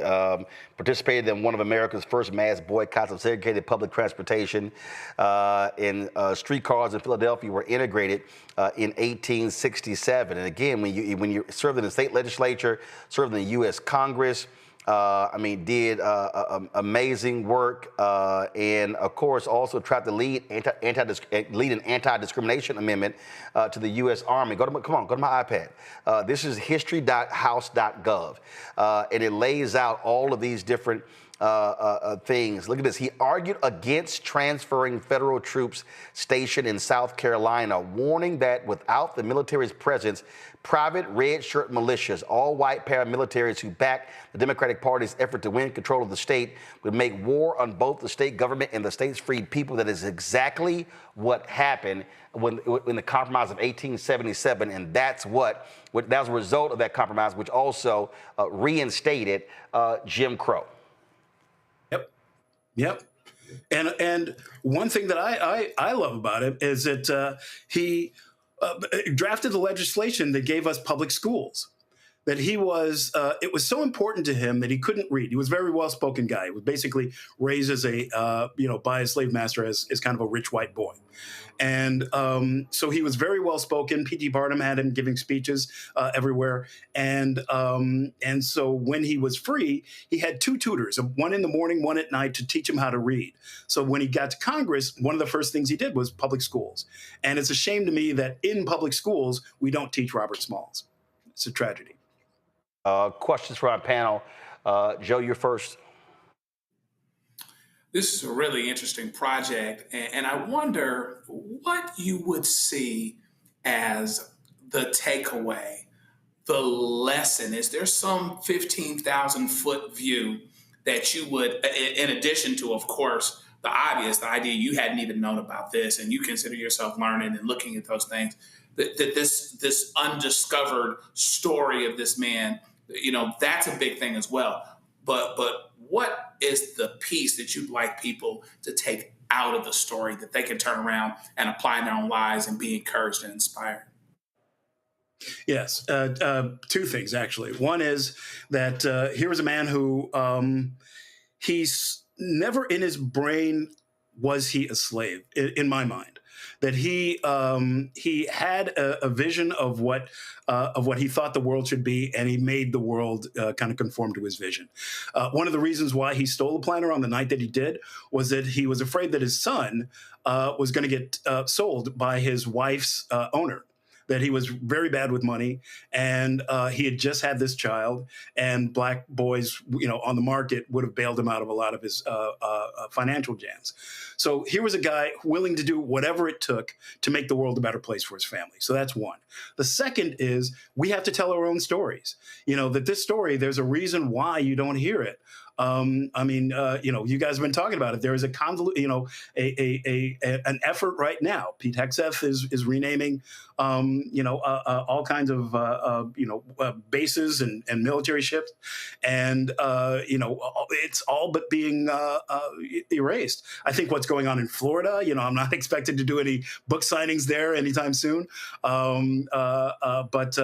participated in one of America's first mass boycotts of segregated public transportation. Streetcars in Philadelphia were integrated in 1867. And again, when you served in the state legislature, served in the U.S. Congress, did amazing work, and of course also tried to lead an anti-discrimination amendment to the U.S. Army. Go to my iPad. This is history.house.gov, and it lays out all of these different things. Look at this. He argued against transferring federal troops stationed in South Carolina, warning that without the military's presence, private red shirt militias, all white paramilitaries who back the Democratic Party's effort to win control of the state, would make war on both the state government and the state's freed people. That is exactly what happened when the compromise of 1877, and that was a result of that compromise, which also reinstated Jim Crow. Yep. And one thing that I love about him is that he drafted the legislation that gave us public schools. that he was, it was so important to him that he couldn't read. He was a very well-spoken guy. He was basically raised as a, by a slave master as kind of a rich white boy. And so he was very well-spoken. P.T. Barnum had him giving speeches everywhere. And so when he was free, he had two tutors, one in the morning, one at night, to teach him how to read. So when he got to Congress, one of the first things he did was public schools. And it's a shame to me that in public schools, we don't teach Robert Smalls. It's a tragedy. Questions for our panel. Joe, you're first. This is a really interesting project, and I wonder what you would see as the takeaway, the lesson. Is there some 15,000 foot view that you would, in addition to, of course, the obvious, the idea you hadn't even known about this, and you consider yourself learning and looking at those things, that this undiscovered story of this man, that's a big thing as well. But what is the piece that you'd like people to take out of the story that they can turn around and apply in their own lives and be encouraged and inspired? Yes, two things, actually. One is that here was a man who he's never in his brain was he a slave, in my mind. That he had a vision of what he thought the world should be, and he made the world kind of conform to his vision. One of the reasons why he stole the planter on the night that he did was that he was afraid that his son was going to get sold by his wife's owner. That he was very bad with money, and he had just had this child, and black boys, on the market would have bailed him out of a lot of his financial jams. So here was a guy willing to do whatever it took to make the world a better place for his family. So that's one. The second is we have to tell our own stories. That this story, there's a reason why you don't hear it. You guys have been talking about it. There is a an effort right now. Pete Hegseth is renaming, all kinds of, bases and military ships, and it's all but being erased. I think what's going on in Florida, I'm not expected to do any book signings there anytime soon, but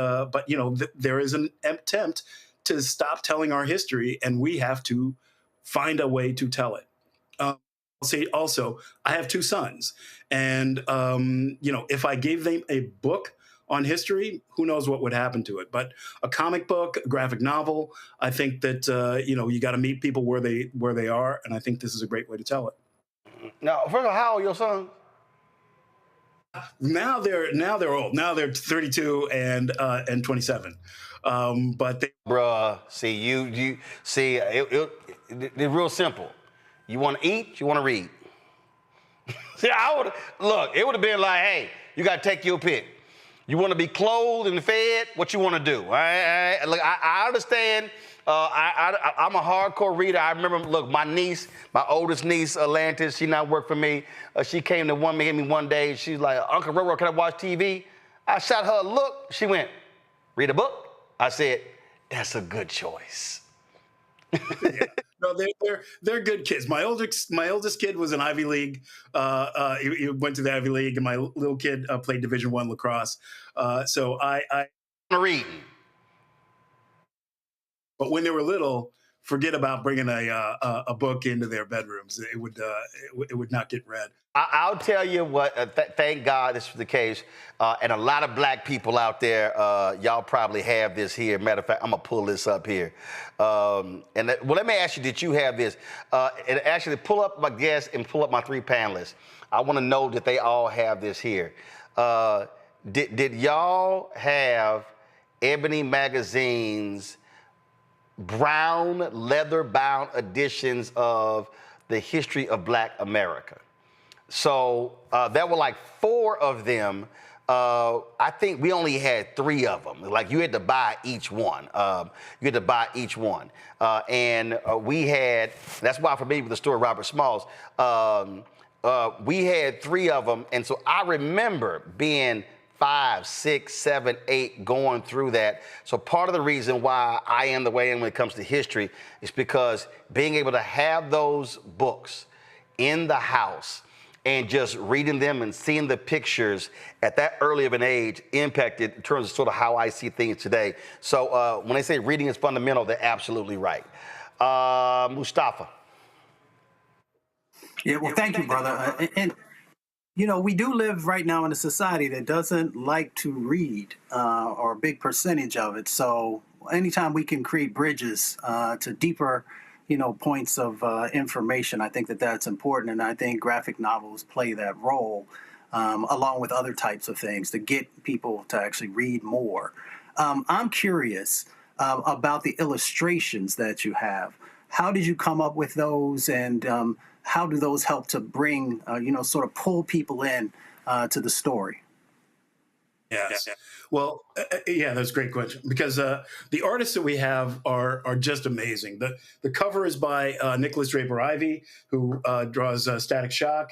there is an attempt to stop telling our history, and we have to find a way to tell it. I'll say also, I have two sons, and if I gave them a book on history, who knows what would happen to it? But a comic book, a graphic novel, I think that you got to meet people where they are, and I think this is a great way to tell it. Now, first of all, how old are your sons? Now they're old. Now they're 32 and 27. But they, bruh, see you see it's real simple. You want to eat, you want to read. See, it would have been like, hey, you got to take your pick. You want to be clothed and fed, what you want to do. All right? Look, I understand. I'm a hardcore reader. I remember, look, my oldest niece, Atlantis, she now worked for me. She came to me one day. She's like, Uncle Roro, can I watch TV? I shot her a look. She went, read a book? I said, that's a good choice. Yeah. No, they're good kids. My oldest kid was an Ivy League. He went to the Ivy League, and my little kid played Division I lacrosse. So I read. But when they were little, forget about bringing a book into their bedrooms. It would not get read. I'll tell you what, thank God this was the case. And a lot of black people out there, y'all probably have this here. Matter of fact, I'm going to pull this up here. Let me ask you, did you have this? And actually, pull up my guests and pull up my three panelists. I want to know that they all have this here. Did y'all have Ebony Magazine's brown leather-bound editions of the history of Black America? So there were like 4 of them. I think we only had 3 of them. Like you had to buy each one. We had, that's why for me with the story of Robert Smalls, we had 3 of them. And so I remember being 5, 6, 7, 8 going through that. So part of the reason why I am the way I am when it comes to history is because being able to have those books in the house and just reading them and seeing the pictures at that early of an age impacted in terms of sort of how I see things today. So when they say reading is fundamental, they're absolutely right. Mustafa. Yeah, well, thank you, brother. And you know, we do live right now in a society that doesn't like to read, or a big percentage of it. So anytime we can create bridges to deeper, you know, points of information, I think that that's important. And I think graphic novels play that role, along with other types of things, to get people to actually read more. I'm curious about the illustrations that you have. How did you come up with those, and how do those help to bring, you know, sort of pull people in to the story? Yes. Well, yeah, that's a great question, because the artists that we have are just amazing. The cover is by Nicholas Draper Ivey, who draws Static Shock.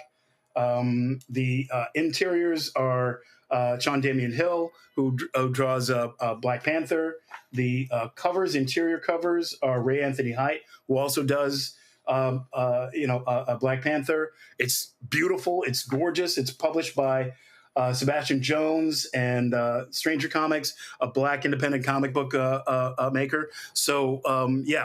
The interiors are Sean Damian Hill, who draws Black Panther. The interior covers are Ray Anthony Height, who also does Black Panther. It's beautiful. It's gorgeous. It's published by Sebastian Jones and Stranger Comics, a Black independent comic book maker. So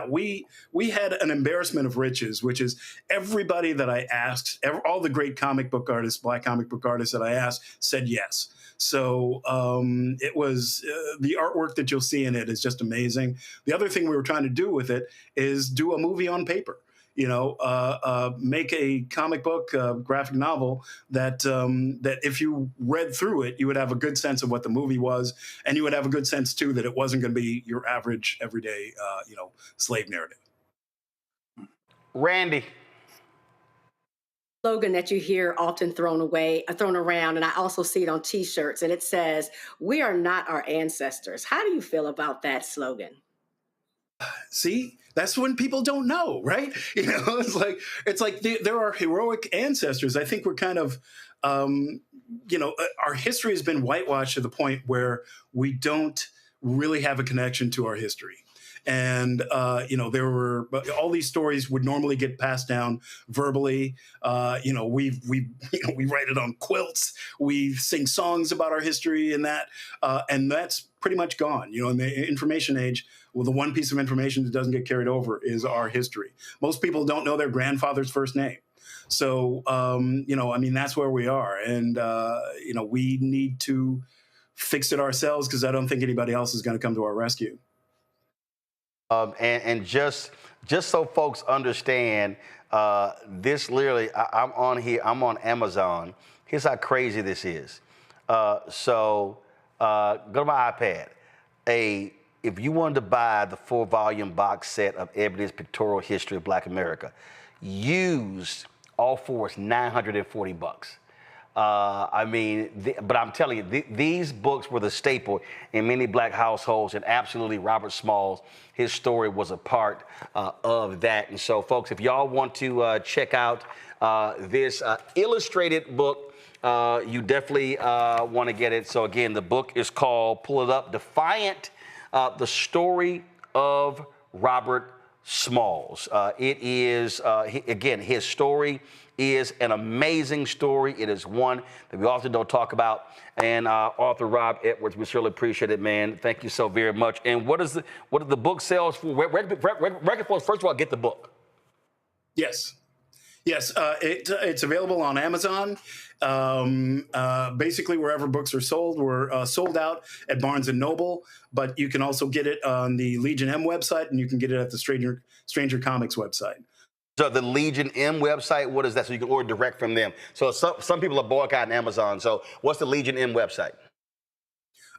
we had an embarrassment of riches, which is everybody that I asked, all the great comic book artists, Black comic book artists that I asked, said yes. So it was the artwork that you'll see in it is just amazing. The other thing we were trying to do with it is do a movie on paper. You know, make a comic book, graphic novel that if you read through it, you would have a good sense of what the movie was, and you would have a good sense too that it wasn't going to be your average, everyday, slave narrative. Randy. Slogan that you hear often thrown around, and I also see it on T-shirts, and it says, "We are not our ancestors." How do you feel about that slogan? See, that's when people don't know, right? You know, it's like there are heroic ancestors. I think we're kind of, our history has been whitewashed to the point where we don't really have a connection to our history. And, there were all these stories would normally get passed down verbally. We write it on quilts. We sing songs about our history and that's pretty much gone. You know, in the information age, well, the one piece of information that doesn't get carried over is our history. Most people don't know their grandfather's first name. So, that's where we are. And, we need to fix it ourselves, because I don't think anybody else is going to come to our rescue. And just so folks understand, this literally, I'm on Amazon. Here's how crazy this is. Go to my iPad. If you wanted to buy the 4-volume box set of Ebony's Pictorial History of Black America, used, all four, is $940. But I'm telling you, these books were the staple in many Black households, and absolutely Robert Smalls, his story was a part of that. And so, folks, if y'all want to check out this illustrated book, you definitely want to get it. So, again, the book is called, pull it up, Defiant, The Story of Robert Smalls. It is, again, his story is an amazing story. It is one that we often don't talk about. And author Rob Edwards, we certainly appreciate it, man. Thank you so very much. And what are the book sales for? Where can folks, first of all, get the book? Yes. It's available on Amazon. Basically, wherever books are sold, we're sold out at Barnes & Noble, but you can also get it on the Legion M website, and you can get it at the Stranger Comics website. So the Legion M website, what is that? So you can order direct from them. So some people are boycotting Amazon. So what's the Legion M website?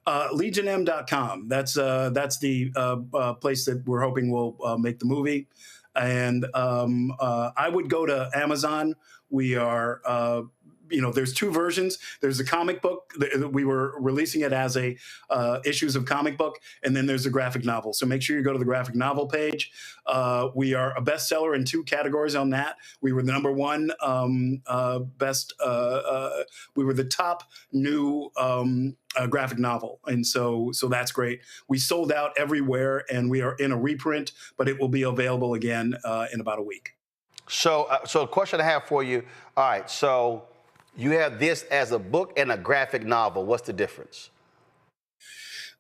LegionM.com. That's the place that we're hoping will make the movie. And I would go to Amazon. We are, there's two versions. There's a comic book. We were releasing it as a issues of comic book, and then there's a graphic novel. So make sure you go to the graphic novel page. We are a bestseller in 2 categories on that. We were the #1 best. We were the top new graphic novel, and so that's great. We sold out everywhere, and we are in a reprint, but it will be available again in about a week. So a question I have for you. All right, so You have this as a book and a graphic novel. What's the difference?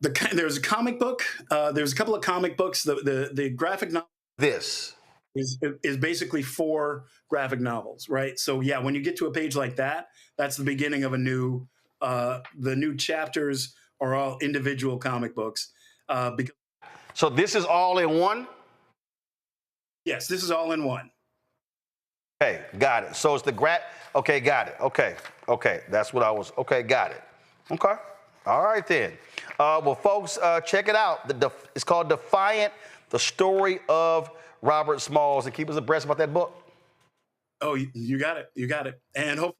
There's a comic book. There's a couple of comic books. The graphic novel. This is basically 4 graphic novels, right? So yeah, when you get to a page like that, that's the beginning of a new. The new chapters are all individual comic books. So this is all in one? Yes, this is all in one. Okay, got it. So it's the okay, got it. Okay, that's what I was, okay, got it. Okay, all right then. Well, folks, check it out. It's called Defiant, the story of Robert Smalls, and keep us abreast about that book. Oh, you got it. You got it. And hope.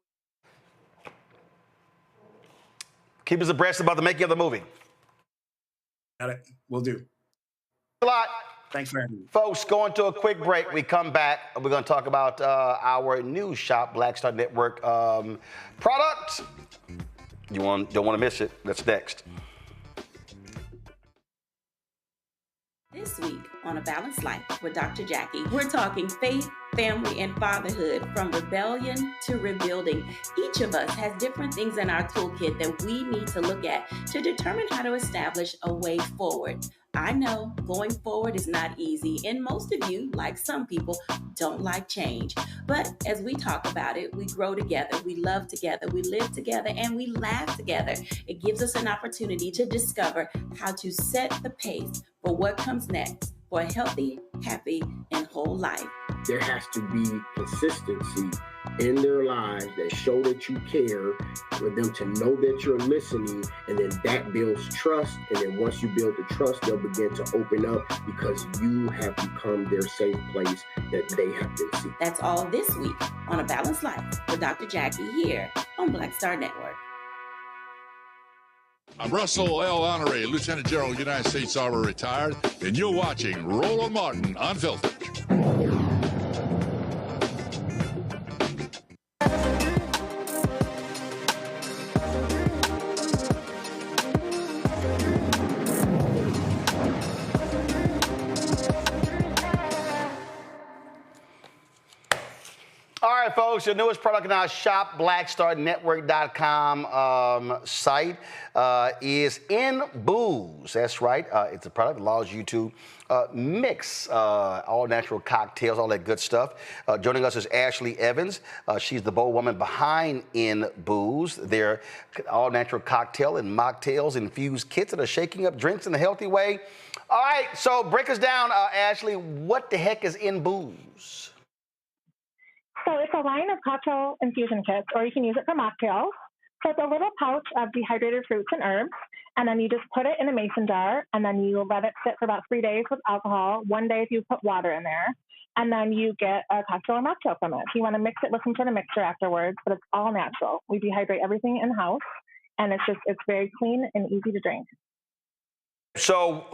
Keep us abreast about the making of the movie. Got it. Will do. A lot. Thanks for having me. Folks, going to a quick break. We come back. We're going to talk about our new shop, Black Star Network product. You don't want to miss it. That's next. This week on A Balanced Life with Dr. Jackie, we're talking faith, family, and fatherhood, from rebellion to rebuilding. Each of us has different things in our toolkit that we need to look at to determine how to establish a way forward. I know going forward is not easy, and most of you, like some people, don't like change. But as we talk about it, we grow together, we love together, we live together, and we laugh together. It gives us an opportunity to discover how to set the pace for what comes next for a healthy, happy, and whole life. There has to be consistency in their lives that show that you care, for them to know that you're listening, and then that builds trust. And then once you build the trust, they'll begin to open up because you have become their safe place that they have been seeking. That's all this week on A Balanced Life with Dr. Jackie here on Black Star Network. I'm Russell L. Honoré, Lieutenant General, United States Army, retired, and you're watching Roland Martin Unfiltered. All right, folks, your newest product in our shop, blackstarnetwork.com site, is InBooze. That's right. It's a product that allows you to mix all natural cocktails, all that good stuff. Joining us is Ashley Evans. She's the bold woman behind InBooze. They're all natural cocktail and mocktails infused kits that are shaking up drinks in a healthy way. All right, so break us down, Ashley. What the heck is InBooze? So it's a line of cocktail infusion kits, or you can use it for mocktails. So it's a little pouch of dehydrated fruits and herbs, and then you just put it in a mason jar, and then you let it sit for about 3 days with alcohol. 1 day if you put water in there, and then you get a cocktail or mocktail from it. So you want to mix it with some sort of mixture afterwards, but it's all natural. We dehydrate everything in-house, and it's very clean and easy to drink. So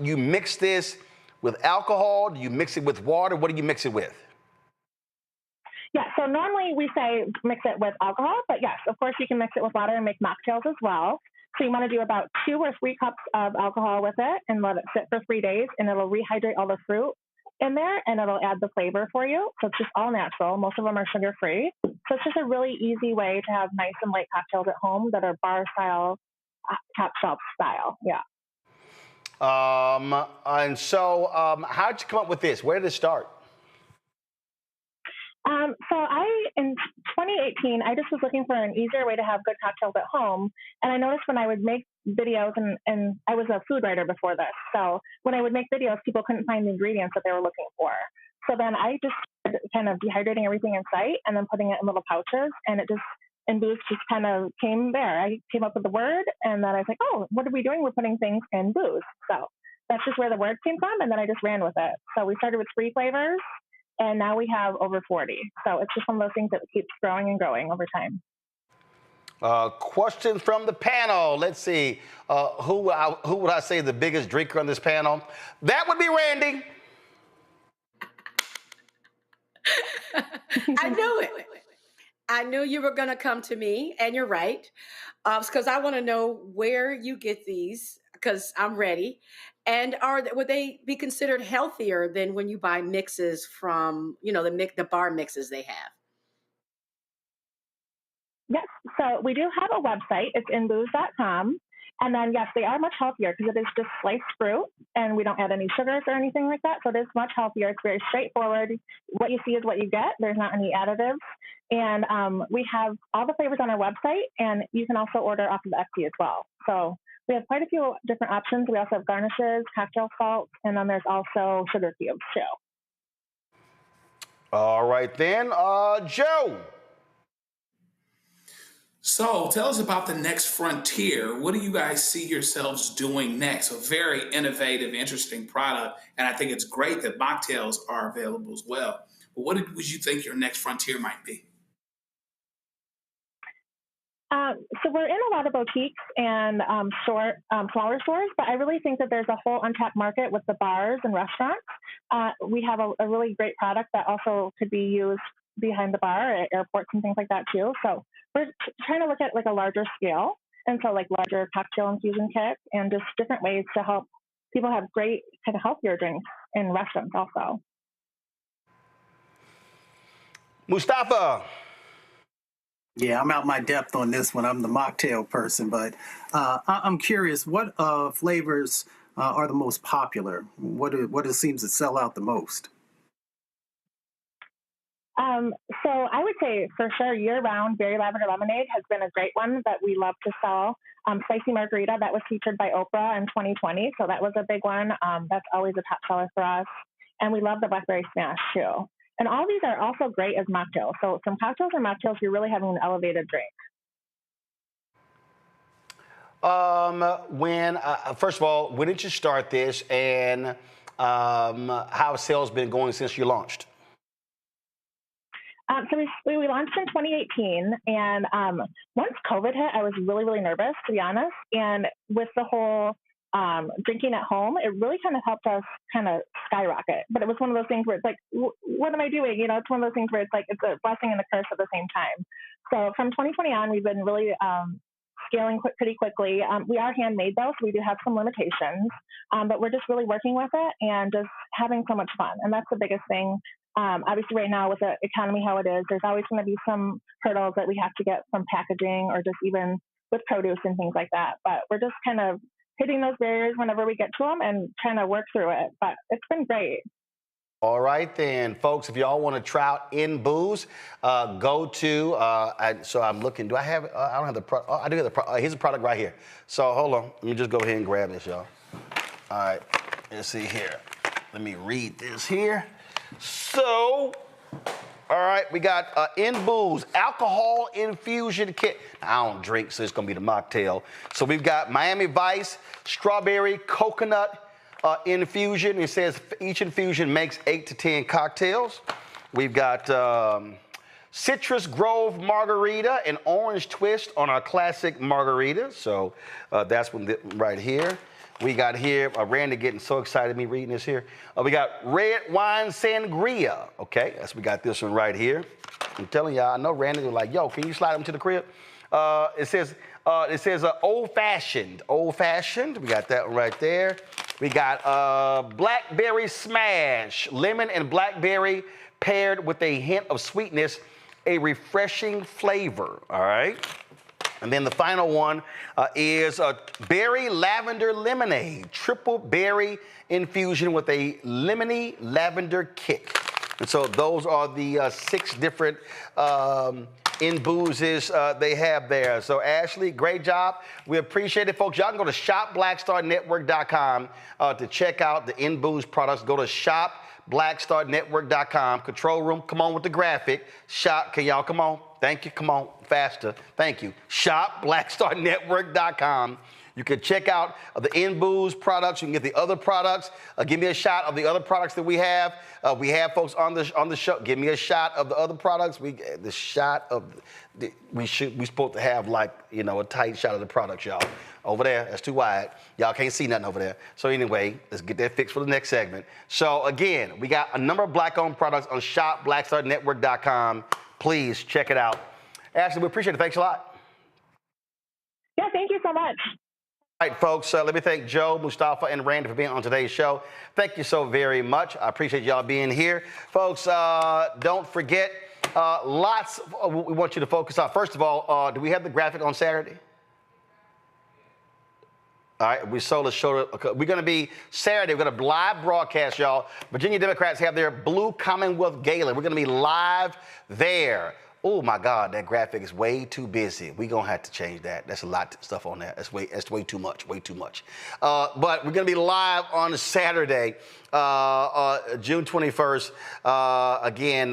you mix this with alcohol? Do you mix it with water? What do you mix it with? Yeah, so normally we say mix it with alcohol, but yes, of course you can mix it with water and make mocktails as well. So you want to do about 2 or 3 cups of alcohol with it and let it sit for 3 days, and it'll rehydrate all the fruit in there, and it'll add the flavor for you. So it's just all natural. Most of them are sugar-free. So it's just a really easy way to have nice and light cocktails at home that are bar-style, top shelf style. Yeah. And so how'd you come up with this? Where did it start? So in 2018, I just was looking for an easier way to have good cocktails at home. And I noticed when I would make videos, and I was a food writer before this. So when I would make videos, people couldn't find the ingredients that they were looking for. So then I just started kind of dehydrating everything in sight and then putting it in little pouches. And InBooze just kind of came there. I came up with the word, and then I was like, oh, what are we doing? We're putting things in booze. So that's just where the word came from. And then I just ran with it. So we started with 3 flavors. And now we have over 40. So it's just one of those things that keeps growing and growing over time. Question from the panel. Let's see. Who would I say the biggest drinker on this panel? That would be Randy. I knew it. I knew you were going to come to me, and you're right. Because I want to know where you get these, because I'm ready. And would they be considered healthier than when you buy mixes from, the bar mixes they have? So we do have a website. It's InBooze.com. And then, yes, they are much healthier because it is just sliced fruit and we don't add any sugars or anything like that. So it is much healthier. It's very straightforward. What you see is what you get. There's not any additives. And we have all the flavors on our website, and you can also order off of Etsy as well. So we have quite a few different options. We also have garnishes, cocktail salts, and then there's also sugar cubes too. All right then, Joe. So tell us about the next frontier. What do you guys see yourselves doing next? A very innovative, interesting product. And I think it's great that mocktails are available as well. But what would you think your next frontier might be? So we're in a lot of boutiques and flower stores, but I really think that there's a whole untapped market with the bars and restaurants. We have a really great product that also could be used behind the bar at airports and things like that too. So we're trying to look at like a larger scale, and so like larger cocktail infusion kits and just different ways to help people have great kind of healthier drinks in restaurants also. Mustafa. Yeah, I'm out my depth on this one. I'm the mocktail person, but I'm curious, what flavors are the most popular? What seems to sell out the most? So I would say for sure year-round berry lavender lemonade has been a great one that we love to sell. Spicy margarita, that was featured by Oprah in 2020, so that was a big one. That's always a top seller for us. And we love the blackberry smash too. And all these are also great as mocktails. So from cocktails and mocktails, you're really having an elevated drink. First of all, when did you start this, and how have sales been going since you launched? So we launched in 2018, and once COVID hit, I was really, really nervous, to be honest. And with the whole drinking at home, it really kind of helped us kind of skyrocket. But it was one of those things where it's like, what am I doing? You know, it's one of those things where it's like, it's a blessing and a curse at the same time. So from 2020 on, we've been really scaling pretty quickly. We are handmade though, so we do have some limitations, but we're just really working with it and just having so much fun. And that's the biggest thing. Obviously right now with the economy how it is, there's always going to be some hurdles that we have to get from packaging or just even with produce and things like that. But we're just kind of hitting those barriers whenever we get to them and trying to work through it. But it's been great. All right then, folks, if y'all want to try out InBooze, go to, so I'm looking, do I have, I don't have the product, I do have the product, here's the product right here. So hold on, let me just go ahead and grab this, y'all. All right, let's see here. Let me read this here. So, all right, we got InBooze alcohol infusion kit. Now, I don't drink, so it's gonna be the mocktail. So we've got Miami Vice, strawberry, coconut infusion. It says each infusion makes 8 to 10 cocktails. We've got Citrus Grove margarita and orange twist on our classic margarita. So that's one right here. We got here, Randy getting so excited me reading this here. We got red wine sangria. Okay, we got this one right here. I'm telling y'all, I know Randy was like, yo, can you slide them to the crib? It says old fashioned. Old fashioned. We got that one right there. We got blackberry smash, lemon and blackberry paired with a hint of sweetness, a refreshing flavor. All right. And then the final one is a berry lavender lemonade, triple berry infusion with a lemony lavender kick. And so those are the 6 different InBoozes they have there. So Ashley, great job. We appreciate it, folks. Y'all can go to shopblackstarnetwork.com to check out the InBooze products. Go to shopblackstarnetwork.com. Control room, come on with the graphic. Shop, can y'all come on? Thank you. Come on, faster. Thank you. ShopBlackStarNetwork.com. You can check out the InBooze products. You can get the other products. Give me a shot of the other products that we have. We have folks on the show. Give me a shot of the other products. We supposed to have like a tight shot of the products, y'all. Over there, that's too wide. Y'all can't see nothing over there. So anyway, let's get that fixed for the next segment. So again, we got a number of Black-owned products on ShopBlackStarNetwork.com. Please check it out. Ashley, we appreciate it. Thanks a lot. Yeah, thank you so much. All right, folks, let me thank Joe, Mustafa, and Randy for being on today's show. Thank you so very much. I appreciate y'all being here. Folks, don't forget, Lots we want you to focus on. First of all, do we have the graphic on Saturday? All right, we're going to be Saturday. We're going to live broadcast, y'all. Virginia Democrats have their Blue Commonwealth Gala. We're going to be live there. Oh my God, that graphic is way too busy. We're gonna have to change that. That's a lot of stuff on that. That's way too much, way too much. But we're gonna be live on Saturday, June 21st, again,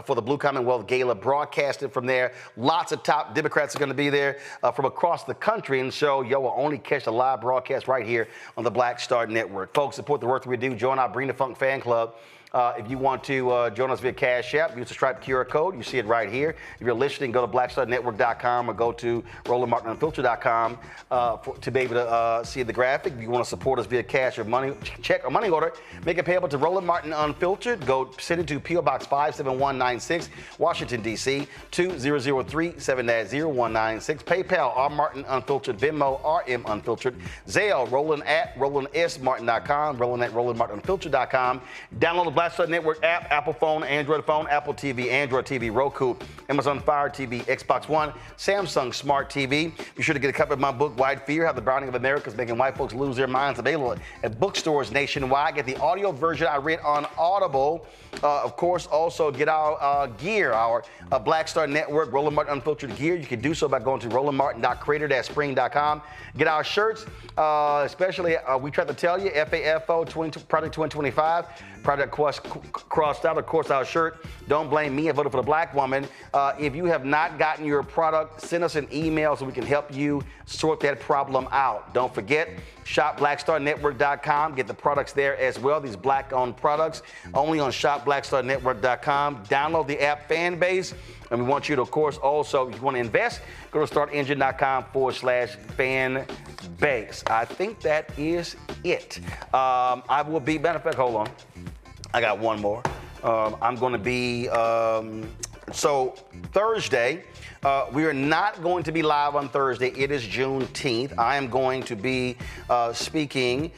for the Blue Commonwealth Gala, broadcasted from there. Lots of top Democrats are gonna be there from across the country, and so y'all will only catch the live broadcast right here on the Black Star Network. Folks, support the work that we do. Join our Bring the Funk fan club. If you want to join us via Cash App, use the Stripe QR code. You see it right here. If you're listening, go to blackstarnetwork.com or go to RolandMartinUnfiltered.com to be able to see the graphic. If you want to support us via cash or money, check or money order, make it payable to Roland Martin Unfiltered. Go send it to P.O. Box 57196, Washington, D.C., 2003-790-196. PayPal, R. Martin Unfiltered. Venmo, RM Unfiltered. Zelle, Roland at RolandSMartin.com, Roland at RolandMartinUnfiltered.com. Download the Black Star Network app, Apple phone, Android phone, Apple TV, Android TV, Roku, Amazon Fire TV, Xbox One, Samsung Smart TV. Be sure to get a copy of my book, White Fear, How the Browning of America is Making White Folks Lose Their Minds, available at bookstores nationwide. Get the audio version I read on Audible. Of course, also get our gear, our Black Star Network, Roland Martin Unfiltered gear. You can do so by going to rolandmartin.creator-spring.com. Get our shirts, especially, we try to tell you, FAFO Project 2025. Project crossed out, of course, our shirt. Don't blame me. I voted for the black woman. If you have not gotten your product, send us an email so we can help you sort that problem out. Don't forget, shop blackstarnetwork.com. Get the products there as well. These black-owned products only on shopblackstarnetwork.com. Download the app Fanbase. And we want you to, of course, also, if you want to invest, go to startengine.com/fanbase. I think that is it. I will be, matter of fact, hold on. I got one more. I'm going to be, so Thursday, we are not going to be live on Thursday. It is Juneteenth. I am going to be speaking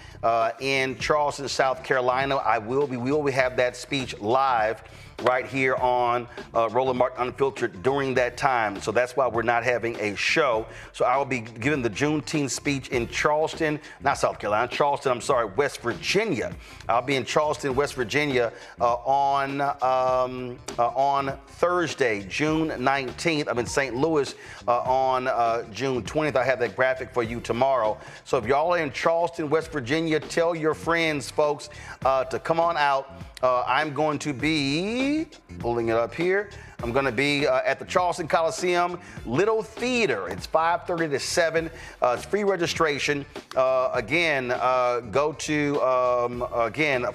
in Charleston, South Carolina. We will have that speech live right here on Roland Martin Unfiltered during that time. So that's why we're not having a show. So I will be giving the Juneteenth speech in Charleston, not South Carolina, Charleston, I'm sorry, West Virginia. I'll be in Charleston, West Virginia on Thursday, June 19th. I'm in St. Louis on June 20th. I have that graphic for you tomorrow. So if y'all are in Charleston, West Virginia, tell your friends, folks, to come on out. I'm going to be, pulling it up here, I'm going to be at the Charleston Coliseum Little Theater. It's 5:30 to 7. It's free registration. Again, go to,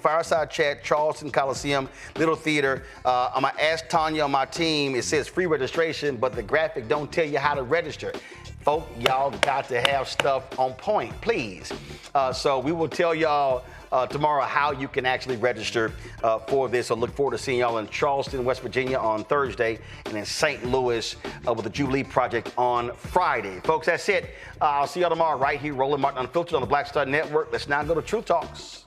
Fireside Chat, Charleston Coliseum Little Theater. I'm going to ask Tanya on my team. It says free registration, but the graphic don't tell you how to register. Folk, y'all got to have stuff on point, please. So we will tell y'all tomorrow how you can actually register for this. So look forward to seeing y'all in Charleston, West Virginia on Thursday, and in St. Louis with the Jubilee Project on Friday. Folks, that's it. I'll see y'all tomorrow right here, Roland Martin Unfiltered on the Black Star Network. Let's now go to Truth Talks.